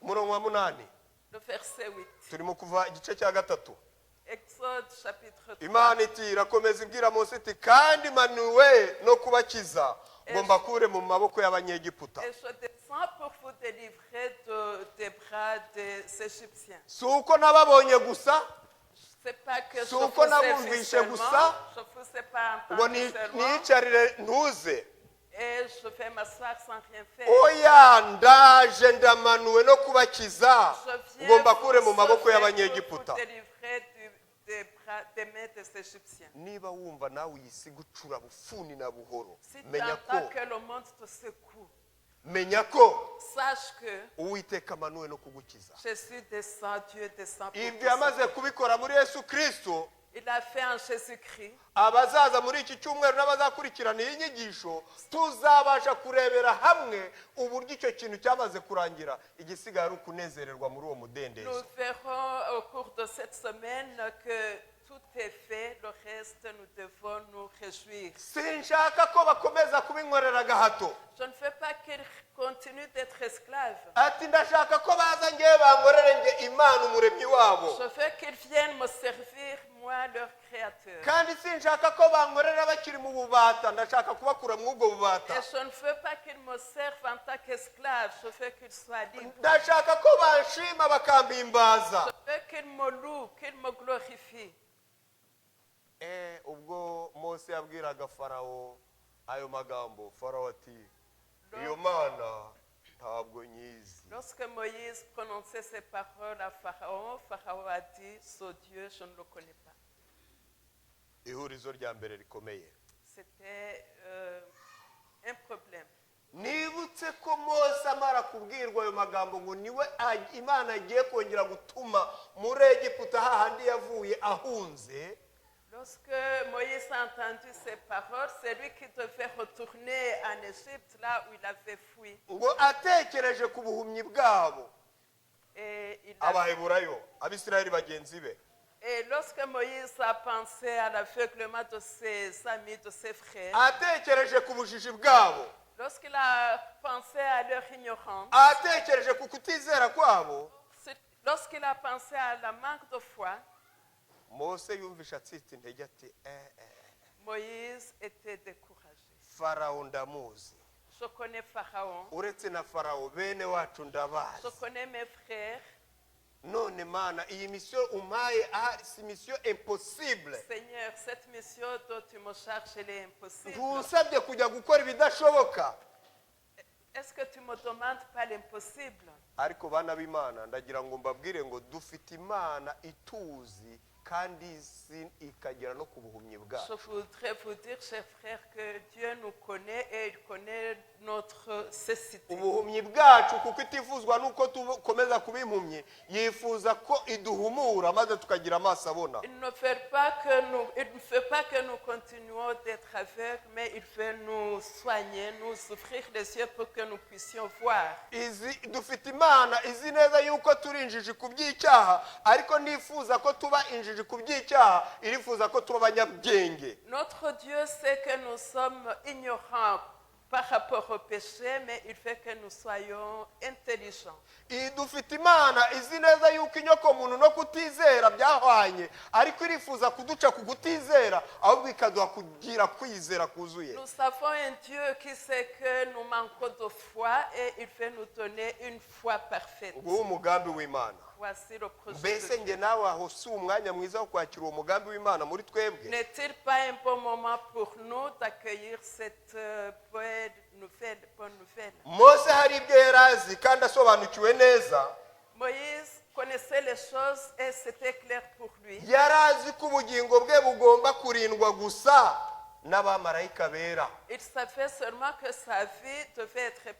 S1: Umurongo wa 8
S2: Le verset 8.
S1: turimo kuva igice cya 3.
S2: Exode chapitre 3.
S1: Imana iti irakomeza ibwira Mose iti kandi manuwe no kubakiza ngo mbakure mu maboko y'Abanyegiputa.
S2: Et je descends pour vous délivrer des bras des Égyptiens.
S1: Si uko nababonye gusa
S2: C'est pas que je
S1: Si
S2: vous
S1: uko
S2: ai vu
S1: nabumvishe
S2: seulement,
S1: gusa,
S2: je vous ai pas
S1: ngo
S2: entendu seulement.
S1: niyicarire ntuze
S2: et je vais m'asseoir sans rien faire.
S1: oya ndaje ndamanuwe no kubakiza
S2: Je
S1: ngo
S2: viens
S1: mbakure mu
S2: vous
S1: maboko
S2: sauver, pour
S1: y'abanyegiputa.
S2: vous délivrer des mains des Égyptiens.
S1: Niba wumva nawe iyi si gucura bufuni na buhoro,
S2: Si tu
S1: menya ko
S2: entends que le monde te secoue,
S1: menya ko
S2: sache que
S1: uwiteka amanuwe no kugukiza.
S2: Jésus descend, Dieu descend pour
S1: Ibyo
S2: te
S1: yamaze
S2: sauver.
S1: kubikora muri Yesu Kristo,
S2: Il a fait en Jésus-Christ.
S1: abazaza muri iki cyumweru n'abazakurikirana iyi nyigisho tuzabasha kurebera hamwe uburyo icyo kintu cyamaze kurangira, igisigaye ari ukunezererwa muri uwo
S2: Nous
S1: mudendezo.
S2: verrons au cours de cette semaine que tout est fait, le reste nous devons nous réjouir.
S1: Sinshaka ko bakomeza kubinkorera agahato.
S2: Je ne veux pas qu'ils continuent d'être esclaves.
S1: Ati ndashaka ko baza ngewe bankorere nge Imana umuremyi wabo.
S2: Je veux qu'ils viennent me servir, moi, leur créateur.
S1: Kandi sinshaka ko bankorera bakiri mu bubata, ndashaka kubakura mu ubwo bubata.
S2: Et je ne veux pas qu'ils me servent en tant qu'esclaves, je veux qu'ils soient libres.
S1: Ndashaka ko banshima bakambimbaza.
S2: Je veux qu'ils me louent, qu'ils me glorifient.
S1: Ubwo Mose yabwiraga Farawo ayo magambo, Farawo ati iyo mana ntabwo nyizi.
S2: Lorsque Moïse prononçait ces paroles à Pharaon, Pharaon a dit, ce Dieu, je ne le connais pas.
S1: Ihurizo rya mbere rikomeye.
S2: C'était un problème.
S1: Nibutse ko Mose amara kubwirwa ayo magambo ngo niwe Imana agiye kongera gutuma muri Egiputa hahandi yavuye ahunze.
S2: Lorsque Moïse a entendu ces paroles, c'est lui qui devait retourner en Égypte, là où il avait fui.
S1: Ngo atekereje ku buhumyi bwabo
S2: Et
S1: abaheburayo Abisirayeli bagenzi be.
S2: Et lorsque Moïse a pensé à l'aveuglement de ses amis, de ses frères,
S1: Atekereje ku bujiji bwabo.
S2: lorsqu'il a pensé à leur ignorance,
S1: Atekereje ku kutizera kwabo.
S2: lorsqu'il a pensé à la manque de foi,
S1: Mose yumvisha atsita intege ati
S2: Moïse était découragé.
S1: Farawo ndamuzi.
S2: Je connais Pharaon,
S1: Uretse na Farawo bene wacu ndabazi.
S2: je connais mes frères.
S1: None Mana iyi mission umpaye si mission impossible.
S2: Seigneur, cette mission dont tu me charges, elle est impossible.
S1: Ntusabye kujya gukora ibidashoboka.
S2: Est-ce que tu me demandes pas l'impossible?
S1: Ariko bana b'Imana ndagira ngo mbabwire ngo dufite Imana ituzi kandi izi ikagera no ku buhumyi bwacu.
S2: Je voudrais vous dire, chers frères, que Dieu nous connaît et il connaît notre cécité.
S1: Ubuhumyi bwacu kuko itifuzwa nuko tukomeza kuba impumyi, yifuza ko iduhumura maze tukagira amaso abona.
S2: Il ne veut pas que nous continuions d'être aveugles, mais il veut nous soigner, nous ouvrir les yeux pour que nous puissions voir.
S1: Dufite Imana izi neza yuko turi injiji ku by'icyaha, ariko nifuza ko tuba injiji ku by'icyaha, irifuza ko tuba abanyabwenge.
S2: Notre Dieu sait que nous sommes ignorants par rapport au péché, mais il fait que nous soyons intelligents.
S1: Dufite Imana izi neza yuko inyoko muntu no kutizera byahwanye, ariko irifuza kuduca ku kutizera ahubwo ikaduha kugira kwizera kuzuye.
S2: Nous avons un Dieu qui sait que nous manquons de foi et il veut nous donner une foi parfaite.
S1: Uwo umugambi w'Imana.
S2: Voici le projet de
S1: Mbese
S2: Dieu.
S1: nge nawe aho si umwanya mwiza wo kwakira uwo mugambi w'Imana muri twebwe?
S2: N'est-il pas un bon moment pour nous d'accueillir cette bonne nouvelle?
S1: Mose hari ibyo yari azi kandi asobanukiwe neza.
S2: Moïse connaissait les choses et c'était clair pour lui.
S1: Yari azi ko ubugingo bwe bugomba kurindwa gusa n'abamarayika bera.
S2: Il savait seulement que sa vie devait être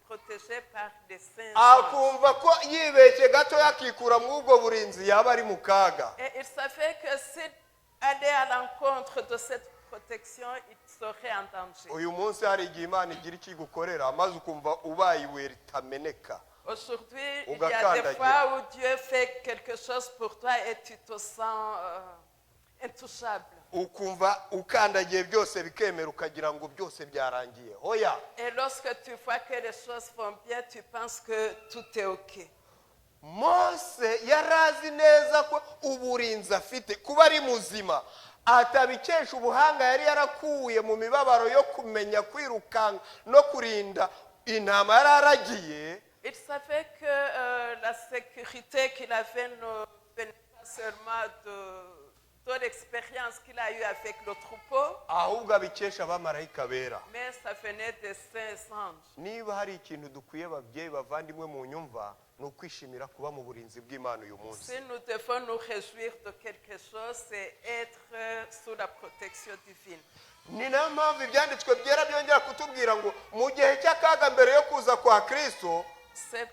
S2: protégée par des saints anges.
S1: Akumva ko yibeshye gato yakikura mu ubwo burinzi yaba ari mu kaga.
S2: Et il savait que s'il allait à l'encontre de cette protection, il serait en danger.
S1: Uyu munsi hari igihe Imana igira icyo igukorera maze ukumva ubaye ibuye ritameneka.
S2: Aujourd'hui, il y a des fois où Dieu fait quelque chose pour toi et tu te sens intouchable.
S1: Ukumva ukandagiye byose bikemera ukagira ngo byose byarangiye. Hoya.
S2: Et lorsque tu vois que les choses vont bien, tu penses que tout est OK.
S1: Mose yarazi neza ko uburinzi afite kuba ari muzima atabikesha ubuhanga yari yarakuye mu mibabaro yo kumenya kwirukanga no kurinda intama yararagiye.
S2: Il savait que la sécurité qu'il avait ne venait pas seulement plutôt l'expérience qu'il a eue avec le troupeau,
S1: ahubwo abikesha abamarayika bera.
S2: mais ça venait des saints anges.
S1: Niba hari ikintu dukwiye ababyeyi bavandimwe mu nyumva ni ukwishimira kuba mu burinzi bw'Imana uyu munsi.
S2: Si nous devons nous réjouir de quelque chose, c'est être sous la protection divine.
S1: Ni nayo mpamvu ibyanditswe byera byongera kutubwira ngo mu gihe cy'akaga mbere yo kuza kwa Kristo,
S2: C'est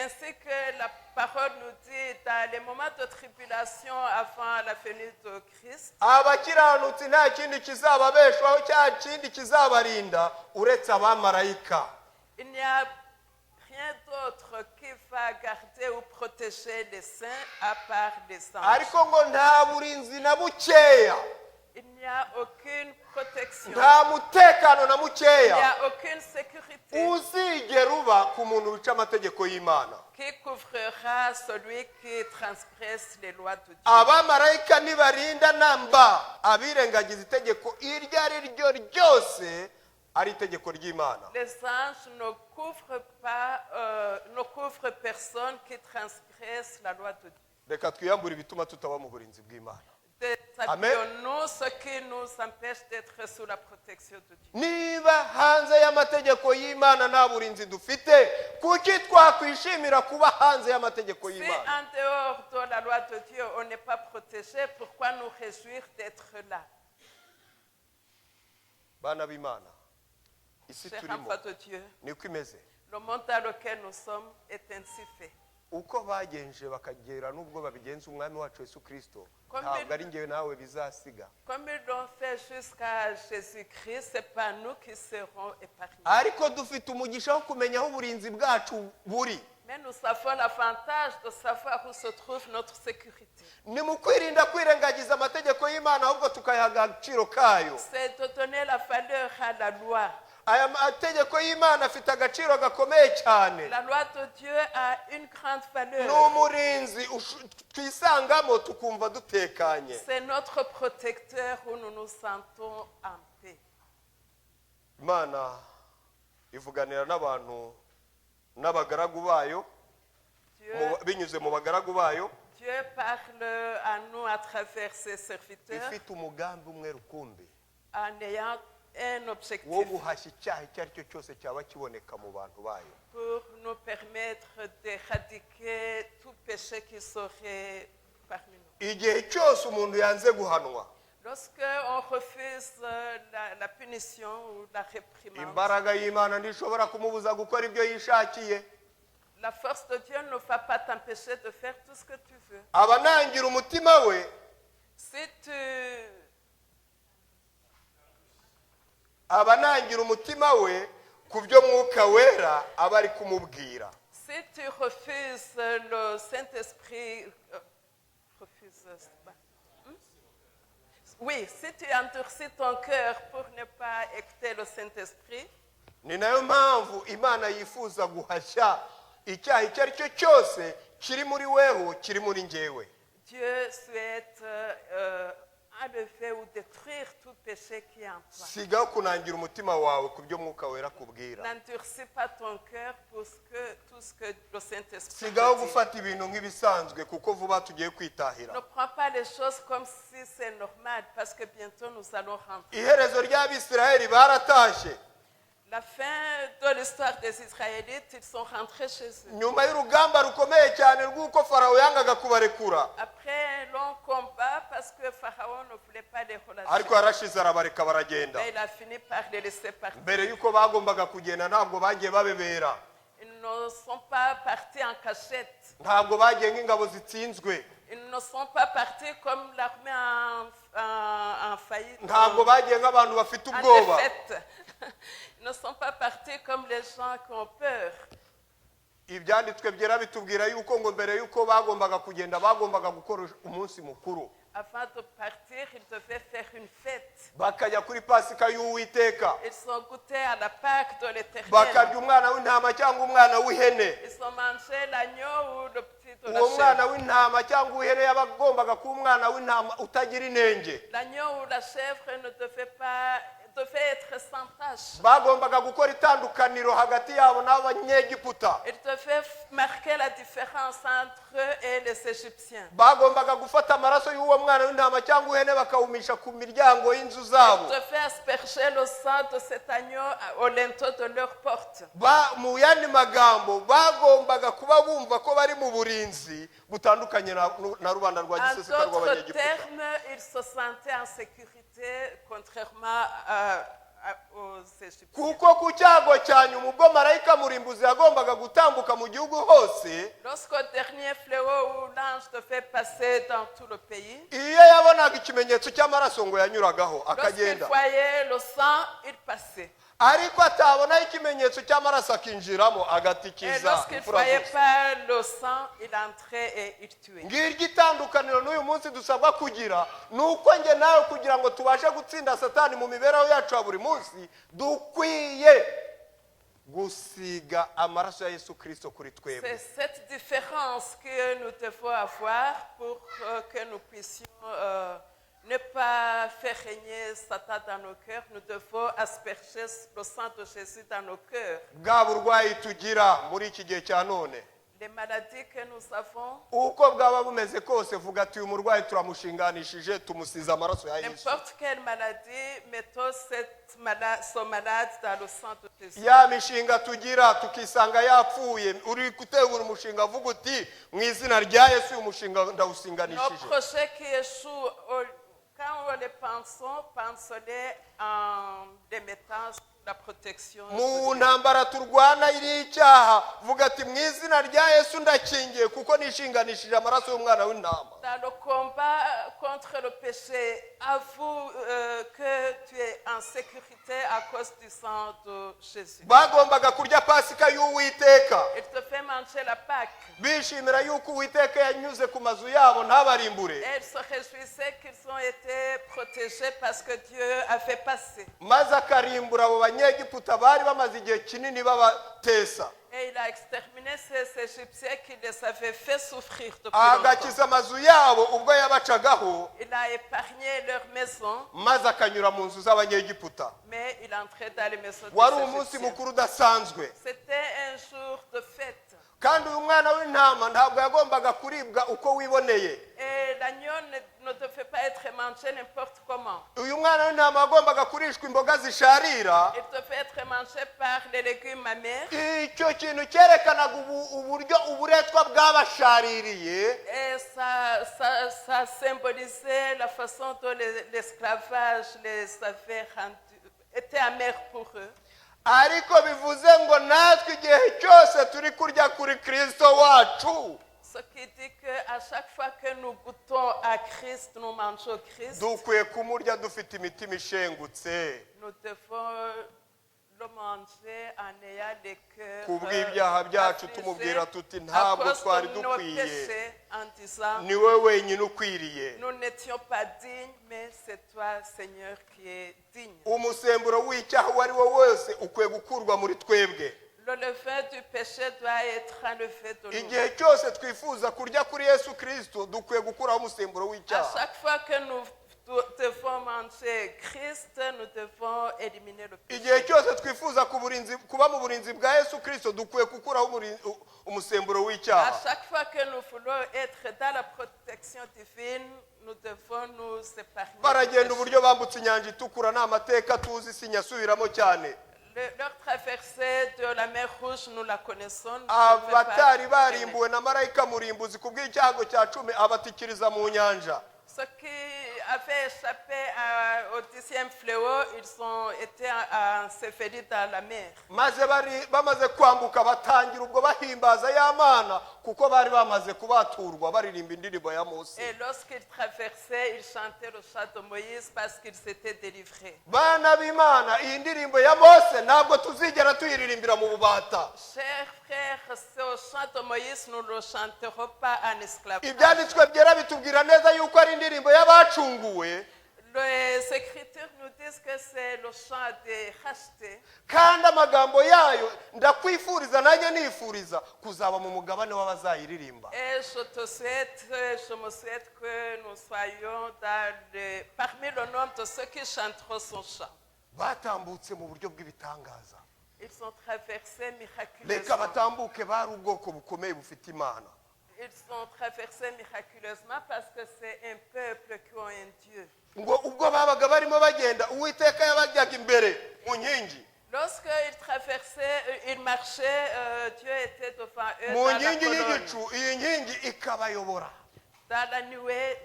S2: ainsi que la parole nous dit, dans les moments de tribulation avant la venue de Christ,
S1: abakiranutsi nta kindi kizababeshwaho cya kindi kizabarinda uretse abamarayika.
S2: il n'y a rien d'autre qui va garder ou protéger les saints à part les anges.
S1: Ariko ngo nta burinzi na bukeya,
S2: Il n'y a aucune protection,
S1: nta mutekano na
S2: il n'y
S1: mukeya
S2: a aucune sécurité
S1: uzigera uba ku muntu wica amategeko y'Imana.
S2: qui couvrira celui qui transgresse les lois de Dieu.
S1: Abamarayika nibarinda namba abirengagiza itegeko iryo ari ryo ryose ari itegeko ry'Imana.
S2: Les anges ne couvrent pas, ne couvrent personne qui transgresse la loi de Dieu.
S1: Reka twiyambure ibituma tutaba mu burinzi bw'Imana.
S2: Déshabillons-nous ce qui nous empêche d'être sous la protection de Dieu.
S1: Niba hanze y'amategeko y'Imana nta burinzi dufite, kuki twakwishimira kuba hanze y'amategeko
S2: Si
S1: y'Imana?
S2: en dehors de la loi de Dieu, on n'est pas protégé, pourquoi nous réjouir d'être là?
S1: Bana b'Imana, isi
S2: Chers
S1: turimo
S2: enfants de Dieu,
S1: niko imeze.
S2: le monde dans lequel nous sommes est ainsi fait.
S1: Uko bagenje bakagera n'ubwo babigenza umwami wacu Yesu Kristo,
S2: Comme
S1: ntabwo ari njyewe nawe bizasiga.
S2: Comme ils l'ont fait jusqu'à Jésus-Christ, ce n'est pas nous qui serons épargnés.
S1: Ariko dufite umugisha wo kumenya aho uburinzi bwacu buri.
S2: Mais nous avons l'avantage de savoir où se trouve notre sécurité.
S1: Ni mu kwirinda kwirengagiza amategeko y'Imana ahubwo tukayaha agaciro kayo.
S2: C'est de donner la valeur à la loi.
S1: Aya mategeko y'Imana afite agaciro gakomeye cyane.
S2: La loi de Dieu a une grande
S1: Ni
S2: valeur.
S1: umurinzi twisangamo tukumva dutekanye.
S2: C'est notre protecteur où nous nous sentons en paix.
S1: Imana ivuganira n'abantu n'abagaragu bayo binyuze mu bagaragu bayo.
S2: Dieu parle à nous à travers ses serviteurs
S1: Ifite umugambi umwe rukumbi
S2: en ayant un
S1: wo
S2: objectif
S1: guhashya icyaha icyo ari cyo cyose cyaba kiboneka mu bantu bayo.
S2: pour nous permettre d'éradiquer tout péché qui serait parmi nous.
S1: Igihe cyose umuntu yanze guhanwa,
S2: Lorsqu'on refuse la punition ou la réprimande,
S1: imbaraga y'Imana ntishobora kumubuza gukora ibyo yishakiye.
S2: la force de Dieu ne va pas t'empêcher de faire tout ce que tu veux.
S1: Abanangira umutima we,
S2: Si tu
S1: abanangira umutima we ku byo Mwuka Wera aba ari kumubwira.
S2: Si tu refuses le Saint-Esprit, oui, si tu endurcis ton cœur pour ne pas écouter le Saint-Esprit,
S1: Ni nayo mpamvu Imana yifuza guhashya icyaha icyo ari cyo cyose kiri muri weho kiri muri njyewe.
S2: Dieu souhaite enlever ou détruire tout péché qui est en toi.
S1: Sigaho kunangira umutima wawe ku byo Mwuka Wera akubwira.
S2: N'endurcis pas ton cœur pour tout ce que le Saint-Esprit
S1: Sigaho
S2: te dit.
S1: gufata ibintu nk'ibisanzwe kuko vuba tugiye kwitahira.
S2: Ne prends pas les choses comme si c'est normal, parce que bientôt nous allons rentrer.
S1: Iherezo ry'Abisirayeli baratashye.
S2: La fin de l'histoire des Israélites, ils sont rentrés chez eux.
S1: Nyuma y'urugamba rukomeye cyane rw'uko Farawo yangaga kubarekura,
S2: Après un long combat, parce que Pharaon ne voulait pas les relâcher,
S1: ariko yarashize arabareka baragenda.
S2: mais il a fini par les laisser partir.
S1: Mbere y'uko bagombaga kugenda ntabwo bagiye babebera,
S2: Ils ne sont pas partis en cachette.
S1: ntabwo bagiye nk'ingabo zitsinzwe,
S2: Ils ne sont pas partis comme l'armée en faillite,
S1: ntabwo bagiye nk'abantu bafite
S2: en
S1: ubwoba.
S2: défaite. Ils ne sont pas partis comme les gens qui ont peur.
S1: Ibyanditswe byera bitubwira yuko ngo mbere y'uko bagombaga kugenda bagombaga gukora umunsi mukuru,
S2: Avant de partir, ils devaient faire une fête.
S1: bakajya kuri Pasika y'Uwiteka,
S2: Ils ont goûté à la Pâque de l'Éternel.
S1: bakarya umwana w'intama cyangwa umwana w'ihene.
S2: Ils ont mangé l'agneau ou le petit de la
S1: Uwo mwana
S2: chèvre.
S1: w'intama cyangwa uw'ihene yabagombaga kuba umwana w'intama utagira inenge.
S2: L'agneau ou la chèvre ne devait pas devait être sans tache.
S1: bagombaga gukora itandukaniro hagati yabo n'abanyegiputa.
S2: Ils devaient marquer la différence entre eux et les Égyptiens.
S1: Bagombaga gufata amaraso y'uwo mwana w'intama cyangwa ihene bakawumisha ku miryango y'inzu zabo.
S2: Ils devaient asperger le sang de cet agneau au linteau de leur porte.
S1: Mu yandi magambo bagombaga kuba bumva ko bari mu burinzi butandukanye na rubanda rwa
S2: En
S1: giseseka
S2: d'autres
S1: rw'abanyegiputa.
S2: termes, ils se sentaient en sécurité contrairement aux Égyptiens.
S1: Kuko ku cyago cya nyuma ubwo marayika murimbuzi yagombaga gutambuka mu gihugu hose,
S2: Lorsqu'au dernier fléau où l'ange devait passer dans tout le pays,
S1: iyo yabonaga ikimenyetso cy'amaraso ngo yanyuragaho
S2: lorsqu'il
S1: akagenda,
S2: voyait le sang, il passait.
S1: ariko atabona ikimenyetso cy'amaraso akinjiramo
S2: Et
S1: agatikiza
S2: lorsqu'il ne
S1: imfura
S2: voyait
S1: zose.
S2: pas le sang, il entrait et il tuait.
S1: Ngiryo itandukaniro n'uyu munsi dusabwa kugira, ni uko njye nawe kugira ngo tubashe gutsinda satani mu mibereho yacu ya buri munsi, dukwiye gusiga amaraso ya Yesu Kristo kuri twebwe.
S2: C'est cette différence que nous devons avoir pour que nous puissions ne pas faire régner Satan dans nos cœurs. Nous devons asperger le sang de Jésus dans nos cœurs.
S1: Bwa burwayi tugira muri iki gihe cya none,
S2: Les maladies que nous avons,
S1: uko bwaba bumeze kose, vuga ati uyu murwayi turamushinganishije, tumusize amaraso ya Yesu.
S2: n'importe quelle maladie, mettons ce malade dans le sang de Jésus.
S1: Ya mishinga tugira tukisanga yapfuye, uri gutegura umushinga avuga uti mu izina rya Yesu uyu mushinga
S2: Nos
S1: ndawusinganishije.
S2: projets qui échouent, quand on les pensons, pensons-les en les mettant sous la protection de
S1: Mu
S2: Dieu.
S1: ntambara turwana iri icyaha, vuga ati mu izina rya Yesu ndakingiye kuko nishinganishije amaraso y'umwana w'intama.
S2: Dans le combat contre le péché, avoue que tu es en sécurité à cause du sang de Jésus.
S1: Bagombaga kurya pasika y'Uwiteka,
S2: Il te fait manger la Pâque.
S1: bishimira yuko Uwiteka yanyuze ku mazu yabo ntabarimbure,
S2: Et ils se réjouissaient qu'ils ont été protégés parce que Dieu a fait passer.
S1: maze akarimbura abo banyegiputa bari bamaze igihe kinini babatesa,
S2: Et il a exterminé ces Égyptiens qui les avaient fait souffrir depuis longtemps.
S1: agakiza amazu yabo ubwo yabacagaho,
S2: Il a épargné leurs maisons,
S1: maze akanyura mu nzu z'abanyegiputa.
S2: mais il entrait dans les maisons
S1: Wari
S2: des
S1: umunsi
S2: Égyptiens.
S1: mukuru udasanzwe,
S2: C'était un jour de fête.
S1: kandi uyu mwana w'intama ntabwo yagombaga kuribwa uko wiboneye.
S2: Et l'agneau ne devait pas être mangé n'importe comment.
S1: Uyu mwana w'intama yagombaga kurishwa imboga zisharira.
S2: Il devait être mangé par les légumes amers.
S1: Icyo kintu cyerekanaga uburyo uburetwa bwabashaririye,
S2: Et ça symbolisait la façon dont l'esclavage les avait rendus, était amer pour eux.
S1: ariko bivuze ngo natwe igihe cyose turi kurya kuri Kristo wacu,
S2: Ce qui dit qu'à chaque fois que nous goûtons à Christ, nous mangeons Christ,
S1: dukwiye kumurya dufite imitima ishengutse
S2: nous devons le manger en ayant les cœurs
S1: kubw'ibyaha byacu, tumubwira tuti
S2: à
S1: ntabwo
S2: cause
S1: twari
S2: de nos
S1: dukwiye,
S2: péchés, en disant
S1: ni wowe wenyine ukwiriye.
S2: nous n'étions pas dignes, mais c'est toi, Seigneur, qui es digne.
S1: Umusemburo w'icyaha uwo ari wo wose ukwiye gukurwa muri twebwe.
S2: Le levain du péché doit être enlevé de nous.
S1: Igihe cyose twifuza kurya kuri Yesu Kristo, dukwiye gukuraho umusemburo
S2: À
S1: w'icyaha.
S2: chaque fois que nous devons manger Christ, nous devons éliminer le péché.
S1: Igihe cyose twifuza kuba mu burinzi bwa Yesu Kristo, dukwiye gukuraho umusemburo
S2: À
S1: w'icyaha.
S2: chaque fois que nous voulons être dans la protection divine, nous devons nous épargner. du
S1: Baragenda
S2: péché.
S1: uburyo bambutse inyanja itukura, ni amateka tuzi sinyasubiramo cyane.
S2: Leur traversée de la mer Rouge, nous la connaissons. nous ne
S1: Abatari
S2: pouvons pas
S1: barimbuwe na marayika murimbuzi kubw'icyago cya cumi abatikiriza mu nyanja.
S2: Ceux qui avaient échappé au 10e fléau, ils ont été ensevelis dans la mer.
S1: Maze bamaze kwambuka batangira ubwo bahimbaza ya mana kuko bari bamaze kubaturwa baririmba indirimbo ya Mose.
S2: Et lorsqu'ils traversaient, ils chantaient le chant de Moïse parce qu'ils s'étaient délivrés.
S1: Bana b'Imana, iyi ndirimbo ya Mose ntabwo tuzigera tuyiririmbira mu bubata.
S2: Chers frères, ce chant de Moïse, nous ne le chanterons pas en esclavage.
S1: Ibyanditswe byera bitubwira neza yuko ari indirimbo y'abacunguwe,
S2: Les Écritures nous disent que c'est le chant des rachetés.
S1: kandi amagambo yayo ndakwifuriza nanjye nifuriza kuzaba mu mugabane w'abazayiririmba.
S2: Et je me souhaite que nous soyons parmi le nombre de ceux qui chanteront son chant.
S1: batambutse mu buryo bw'ibitangaza.
S2: Ils ont traversé
S1: Reka
S2: miraculeusement.
S1: batambuke, bari ubwoko bukomeye bufite Imana.
S2: Ils ont traversé miraculeusement parce que c'est un peuple qui a un Dieu.
S1: Ngo ubwo babaga barimo bagenda, Uwiteka yabajyaga imbere mu nkingi.
S2: Lorsqu'ils traversaient, ils marchaient, Dieu était devant eux
S1: Mu
S2: dans la
S1: nkingi
S2: colonne.
S1: y'igicu, iyi nkingi ikabayobora.
S2: Dans la nuée,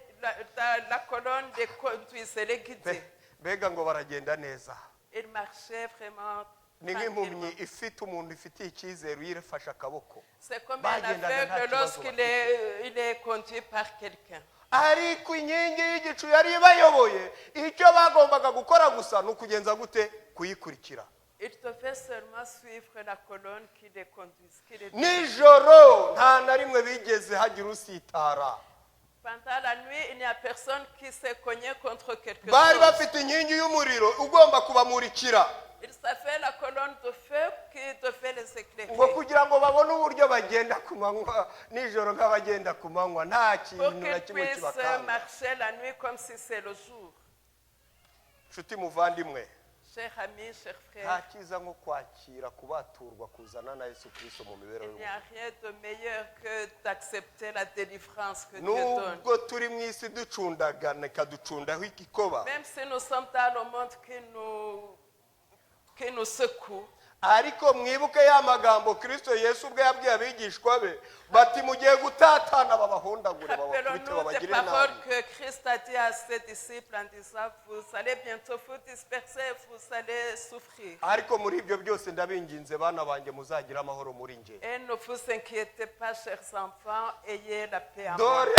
S2: la colonne les conduisait, les guidait.
S1: Mbega ngo baragenda neza.
S2: Ils marchaient vraiment
S1: Ni
S2: tranquillement.
S1: nk'impumyi ifite umuntu ifitiye icyizere uyirafashe akaboko.
S2: C'est comme un
S1: Bagendaga nta
S2: aveugle
S1: kibazo
S2: lorsqu'il il est conduit par quelqu'un.
S1: Ariko inkingi y'igicu yari ibayoboye, icyo bagombaga gukora gusa ni ukugenza gute? Kuyikurikira.
S2: Il devait seulement suivre la colonne qui les conduisait.
S1: Nijoro nta na rimwe bigeze hagira usitara.
S2: Pendant la nuit, il n'y a personne qui s'est cogné contre quelque
S1: Bari
S2: chose.
S1: bafite inkingi y'umuriro ugomba kubamurikira.
S2: Ils avaient la colonne de feu qui devait les
S1: Ngo
S2: éclairer.
S1: kugira ngo babone uburyo bagenda ku manywa nijoro nk'abagenda ku manywa, nta
S2: Pour
S1: kintu na
S2: qu'ils
S1: kimwe
S2: puissent
S1: kibakanga.
S2: marcher la nuit comme si c'est le jour.
S1: Nshuti muvandimwe,
S2: Chers amis, chers
S1: nta
S2: frères,
S1: cyiza nko kwakira kubaturwa kuzana na Yesu Kristo mu mibereho
S2: il n'y
S1: y'umuntu.
S2: a rien de meilleur que d'accepter la délivrance que Dieu donne.
S1: Nubwo turi mu isi ducundagana ikaducundaho igikoba,
S2: Même si nous sommes dans le monde qui nous secoue,
S1: ariko mwibuke ya magambo Kristo Yesu ubwe yabwiye abigishwa be, bati mugiye gutatana babahondagure babakubite
S2: rappelons-nous des
S1: babagirire
S2: paroles
S1: nabi.
S2: que Christ a dit à ses disciples en disant, vous allez bientôt vous disperser, vous allez souffrir.
S1: Ariko muri ibyo byose ndabinginze bana banjye muzagira amahoro muri nge.
S2: Et ne vous inquiétez pas, chers enfants, ayez la paix en moi.
S1: Dore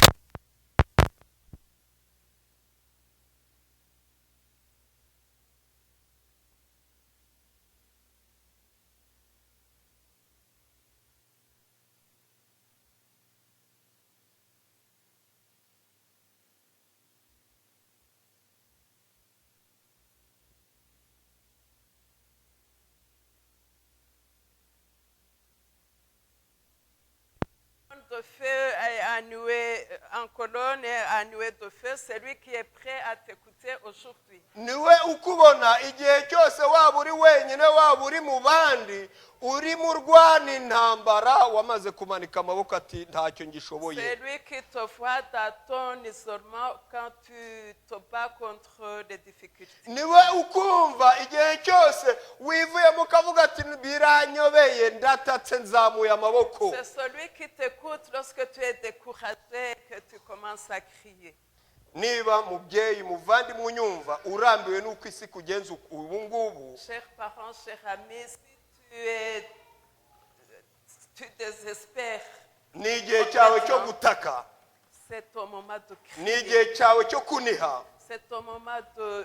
S2: De feu en colonne et annué de feu, c'est lui qui est prêt à t'écouter aujourd'hui.
S1: niwe ukubona igihe cyose waba uri wenyine waba uri mu bandi urimo urwana intambara wamaze kumanika amaboko ati ntacyo ngishoboye.
S2: C'est lui qui te voit dans ton isolement quand tu te bats contre les difficultés.
S1: Niwe ukumva igihe cyose wivuyemo ukavuga ati biranyobeye ndatatse nzamuye amaboko.
S2: C'est celui qui t'écoute lorsque tu es découragé et que tu commences à crier.
S1: Niba mubyeyi muvandimwe unyumva urambiwe n'uko isi kugenza ubu ngubu,
S2: Chers parents, chers amis, si tu désespères,
S1: ni igihe cyawe cyo gutaka,
S2: c'est ton moment de
S1: ni
S2: crier.
S1: igihe cyawe cyo kuniha,
S2: C'est ton moment de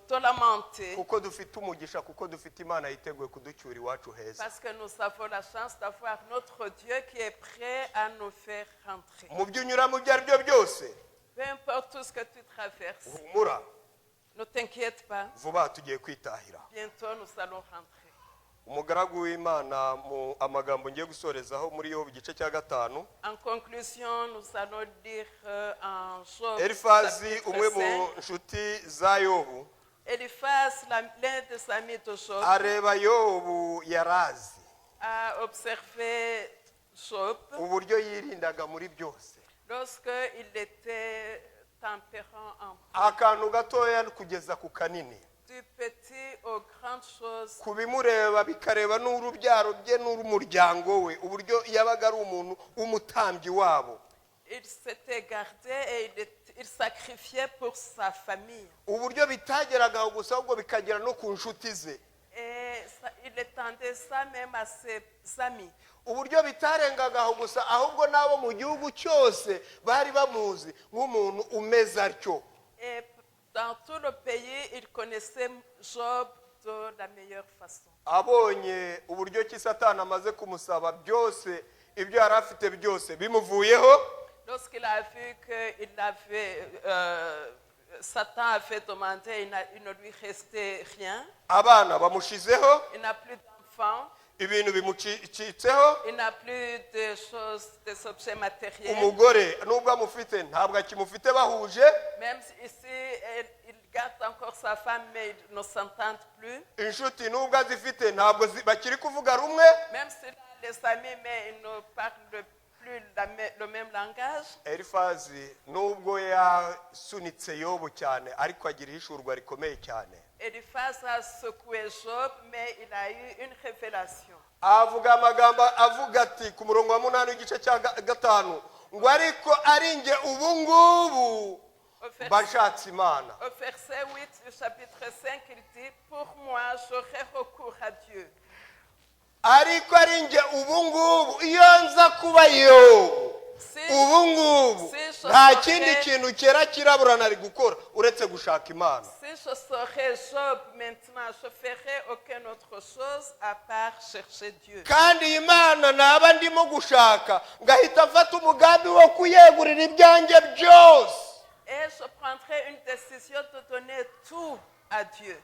S2: te lamenter.
S1: kuko dufite umugisha, kuko dufite Imana yiteguye kuducyura iwacu heza.
S2: Parce que nous avons la chance d'avoir notre Dieu qui est prêt à nous faire rentrer.
S1: Mu byo unyuramo ibyo ari byo byose,
S2: Peu importe tout ce que tu traverses,
S1: humura,
S2: ne t'inquiète pas.
S1: vuba tugiye kwitahira.
S2: Bientôt, nous allons rentrer.
S1: Umugaragu w'Imana mu amagambo ngiye gusorezaho muri Yobu igice cya 5,
S2: En conclusion, nous allons lire en Job
S1: Elifazi
S2: chapitre
S1: umwe mu
S2: 5.
S1: nshuti za Yobu
S2: Eliphaz, l'un des amis de Job,
S1: areba Yobu yarazi
S2: a observé Job
S1: uburyo yirindaga muri byose,
S2: lorsqu'il était tempérant en
S1: akantu gatoya kugeza ku kanini,
S2: du petit aux grandes choses.
S1: ku bimureba bikareba n'urubyaro bye n'urumuryango we, uburyo yabaga ari umuntu w'umutambyi wabo,
S2: Il s'était gardé et il sacrifiait pour sa famille.
S1: uburyo bitageragaho gusa ahubwo bikagera no ku nshuti ze,
S2: Et il étendait ça même à ses amis.
S1: uburyo bitarengagaho gusa ahubwo n'abo mu gihugu cyose bari bamuzi nk'umuntu umeze atyo.
S2: Et dans tout le pays, il connaissait Job de la meilleure façon.
S1: Abonye uburyo ki Satani amaze kumusaba byose, ibyo yari afite byose bimuvuyeho,
S2: Lorsqu'il a vu que Satan avait demandé, il ne lui restait rien.
S1: abana bamushizeho,
S2: Il n'a plus d'enfants,
S1: ibintu bimucitseho,
S2: il n'a plus de choses, des objets matériels.
S1: umugore nubwo amufite ntabwo akimufite bahuje,
S2: Même ici, il garde encore sa femme, mais ils ne s'entendent plus.
S1: inshuti nubwo azifite ntabwo bakiri kuvuga rumwe.
S2: Même s'il a des amis, mais ils ne parlent plus le même langage.
S1: Elifazi nubwo yasunitse Yobu cyane ariko agira ihishurwa rikomeye cyane.
S2: Eliphaz a secoué Job, mais il a eu une révélation.
S1: Avuga amagambo avuga ati ku murongo wa 8 w'igice cya 5 ngo ariko ari nge ubu ngubu bashatse Imana.
S2: Au verset 8 du chapitre 5, il dit, pour moi, j'aurai recours à Dieu.
S1: Ariko ari nge ubu ngubu iyo nza kuba Yobu ubu ngubu nta kindi kintu kera kirabura nari gukora uretse gushaka Imana.
S2: Si je serais Job maintenant, je ferais aucune autre chose à part chercher Dieu.
S1: Kandi Imana naba ndimo gushaka ngahita mfata umugambi wo kuyegurira ibyanjye byose.
S2: Et je prendrais une décision de donner tout à Dieu.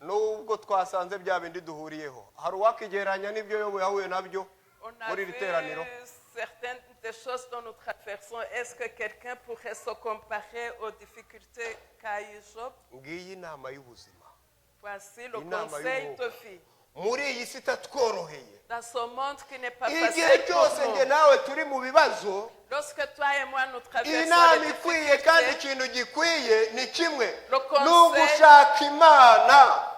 S1: Nubwo twasanze bya bindi duhuriyeho hari uwakigeranya n'ibyo Yobu yahuye nabyo
S2: On a
S1: muri
S2: vu
S1: riteraniro.
S2: certaines des choses dont nous traversons. Est-ce que quelqu'un pourrait se comparer aux difficultés qu'a eu Job?
S1: Ngiyi inama y'ubuzima.
S2: Voici le
S1: Inama
S2: conseil
S1: y'umwuka.
S2: de vie.
S1: Muri iyi si itatworoheye
S2: Dans ce monde qui n'est pas
S1: igihe
S2: facile pour
S1: cyose nge
S2: nous,
S1: nawe turi mu bibazo,
S2: lorsque toi et moi nous traversons
S1: inama
S2: les
S1: ikwiye kandi
S2: difficultés,
S1: ikintu gikwiye ni kimwe
S2: Le conseil-
S1: ni ugushaka Imana.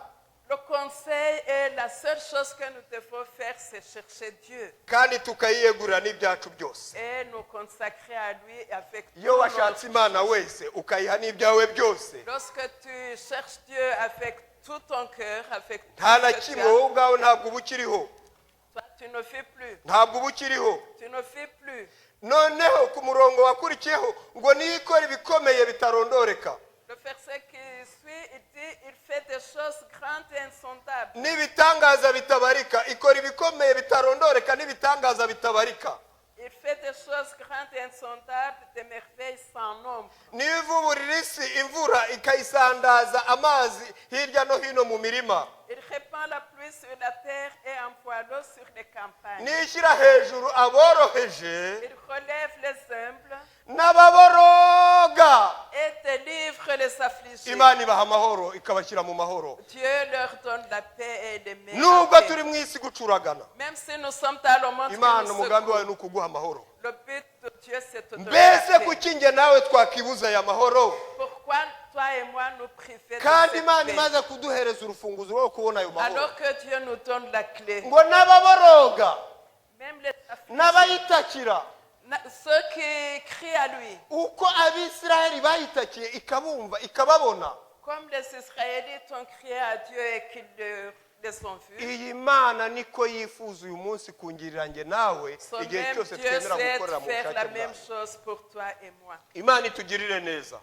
S2: le conseil est la seule chose que nous devons faire, c'est chercher Dieu
S1: Kandi tukayiyegurira n'ibyacu byose.
S2: et nous consacrer à lui avec tout
S1: Iyo washatse Imana wese ukayiha n'ibyawe byose,
S2: Lorsque tu cherches Dieu avec tout ton cœur, avec tout
S1: nta na
S2: ce que tu
S1: kimwe
S2: as,
S1: wowe ubwawe ntabwo uba ukiriho,
S2: toi tu ne fais plus.
S1: ntabwo uba ukiriho.
S2: Tu ne fais plus.
S1: Noneho ku murongo wakurikiyeho ngo niyikora ibikomeye bitarondoreka
S2: Le verset qui suit, il dit, il fait des choses grandes et insondables.
S1: n'ibitangaza bitabarika. Ikora ibikomeye bitarondoreka n'ibitangaza bitabarika.
S2: Il fait des choses grandes et insondables, des merveilles sans nombre.
S1: Niba ivuburira isi imvura ikayisandaza amazi hirya no hino mu mirima,
S2: Il répand la pluie sur la terre et envoie l'eau sur les campagnes.
S1: nishyira hejuru aboroheje
S2: Il relève les humbles
S1: n'ababoroga.
S2: et délivre les affligés.
S1: Imana ibaha amahoro ikabashyira mu mahoro.
S2: Dieu leur donne la paix et les met en
S1: Nubwo
S2: paix.
S1: turi mu isi gucuragana,
S2: Même si nous sommes dans le monde
S1: Imana
S2: qui nous
S1: umugambi wayo
S2: secoue,
S1: ni ukuguha amahoro.
S2: le but de Dieu c'est de donner
S1: Mbese
S2: la paix.
S1: kuki nge nawe twakibuza aya mahoro
S2: Pourquoi toi et moi nous priver de
S1: kandi
S2: cette
S1: Imana
S2: paix
S1: imaze kuduhereza urufunguzo rwo kubona ayo mahoro?
S2: alors que Dieu nous donne la clé?
S1: Ngo n'ababoroga
S2: Même les affligés,
S1: n'abayitakira
S2: ceux qui crient à lui,
S1: uko Abisirayeli bayitakiye ikabumva ikababona,
S2: comme les Israélites ont crié à Dieu et qu'ils les ont vus.
S1: iyi Mana niko yifuza uyu munsi kungirira nge nawe
S2: Ce
S1: igihe
S2: même
S1: cyose
S2: Dieu
S1: twemera
S2: souhaite
S1: gukorera mu
S2: faire la
S1: bushake
S2: même
S1: bwawe.
S2: chose pour toi et moi.
S1: Imana itugirire neza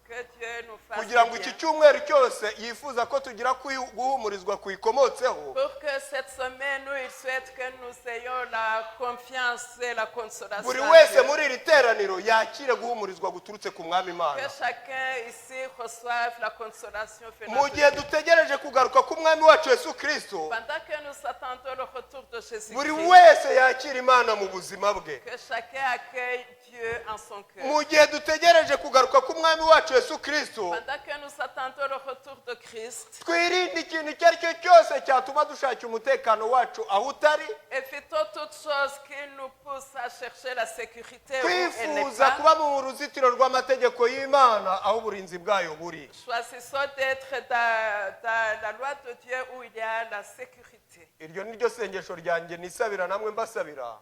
S2: Que Dieu nous fasse
S1: kugira ngo iki
S2: bien.
S1: cyumweru cyose yifuza ko tugira guhumurizwa kuyikomotseho.
S2: Pour que cette semaine, nous, il souhaite que nous ayons la confiance et la consolation.
S1: Buri
S2: en
S1: wese
S2: Dieu.
S1: muri iri teraniro yakire guhumurizwa guturutse ku Mwami
S2: Que
S1: Imana.
S2: chacun ici reçoive la consolation
S1: Mu
S2: venant de
S1: gihe
S2: Dieu.
S1: dutegereje kugaruka k'Umwami wacu Yesu Kristo,
S2: Pendant que nous attendons le retour de
S1: buri
S2: Jésus-Christ,
S1: wese yakira Imana mu buzima bwe.
S2: que chacun accueille Dieu en son cœur.
S1: Mu gihe dutegereje kugaruka k'Umwami wacu Yesu Kristo,
S2: Pendant que nous attendons le retour de Christ,
S1: twirinde ikintu icyo ari cyo cyose cyatuma dushakira umutekano wacu aho utari,
S2: évitons toute chose qui nous pousse à chercher la sécurité où elle n'est
S1: twifuza
S2: pas.
S1: kuba mu ruzitiro rw'amategeko y'Imana aho uburinzi bwayo buri.
S2: Choisissons d'être dans la loi de Dieu où il y a la sécurité.
S1: Iryo ni ryo sengesho ryanjye nisabira namwe mbasabira.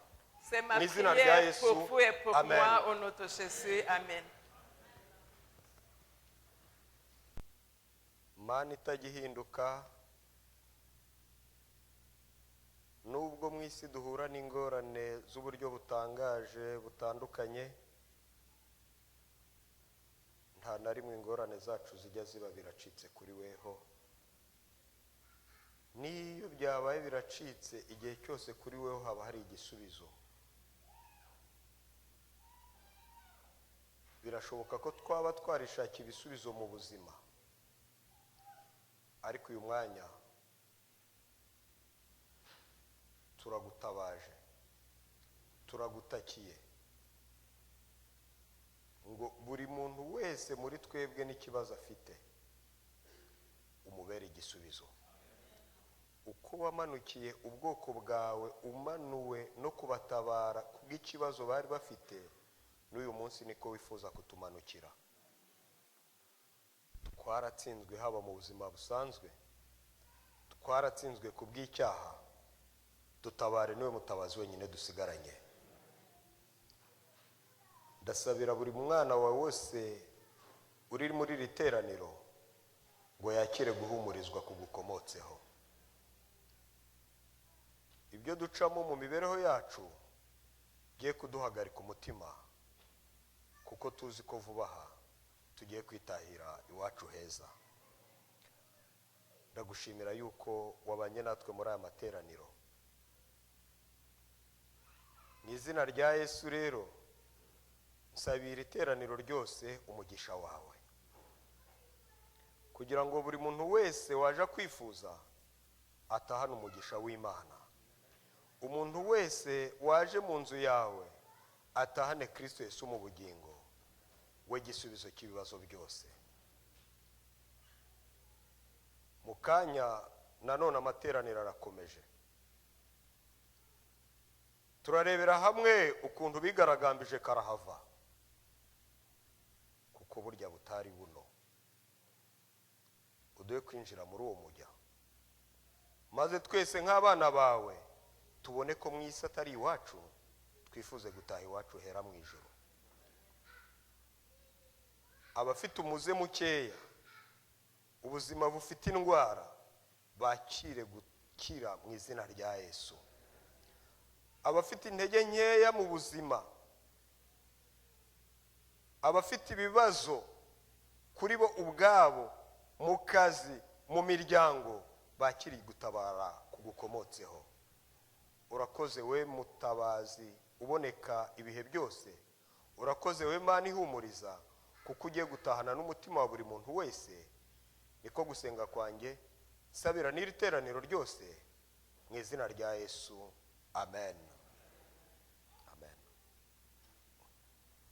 S2: C'est ma
S1: N'izina rya
S2: prière
S1: Yesu.
S2: pour vous et pour
S1: Amen.
S2: moi au nom de Jésus. Amen.
S1: Mana itagihinduka, nubwo mu isi duhura n'ingorane z'uburyo butangaje butandukanye, nta na rimwe ingorane zacu zijya ziba biracitse kuri weho. N'iyo byabaye biracitse, igihe cyose kuri weho haba hari igisubizo. Birashoboka ko twaba twarishakiye ibisubizo mu buzima, ariko uyu mwanya turagutabaje, turagutakiye ngo buri muntu wese muri twebwe n'ikibazo afite umubere igisubizo. Uko wamanukiye ubwoko bwawe umanuwe no kubatabara kubw'ikibazo bari bafite, n'uyu munsi niko wifuza kutumanukira. Twaratsinzwe haba mu buzima busanzwe, twaratsinzwe kubw'icyaha, dutabare niwe mutabazi wenyine dusigaranye. Ndasabira buri mwana wawe wose uri muri iri teraniro ngo yakire guhumurizwa kugukomotseho. Ibyo ducamo mu mibereho yacu giye kuduhagarika umutima, kuko tuzi ko vuba aha tugiye kwitahira iwacu heza. Ndagushimira yuko wabanye natwe muri aya materaniro. Mu izina rya Yesu rero nsabira iteraniro ryose umugisha wawe, kugira ngo buri muntu wese waje kwifuza atahane umugisha w'Imana. Umuntu wese waje mu nzu yawe atahane Kristo Yesu mu bugingo, we gisubizo cy'ibibazo byose. Mu kanya nanone amateraniro arakomeje. Turarebera hamwe ukuntu bigaragambije karahava, kuko burya butari buno. Uduhe kwinjira muri uwo mujya, maze twese nk'abana bawe tubone ko mu isi atari iwacu, twifuze gutaha iwacu hera mu ijuru. Abafite umuze mukeya, ubuzima bufite indwara, bakire gukira mu izina rya Yesu. Abafite intege nkeya mu buzima, abafite ibibazo kuri bo ubwabo, mu kazi, mu miryango, bakiri gutabara kugukomotseho. Urakoze we mutabazi uboneka ibihe byose. Urakoze we Mana ihumuriza, kuko ugiye gutahana n'umutima wa buri muntu wese. Niko gusenga kwanjye, sabira n'iri teraniro ryose mu izina rya Yesu. Amen.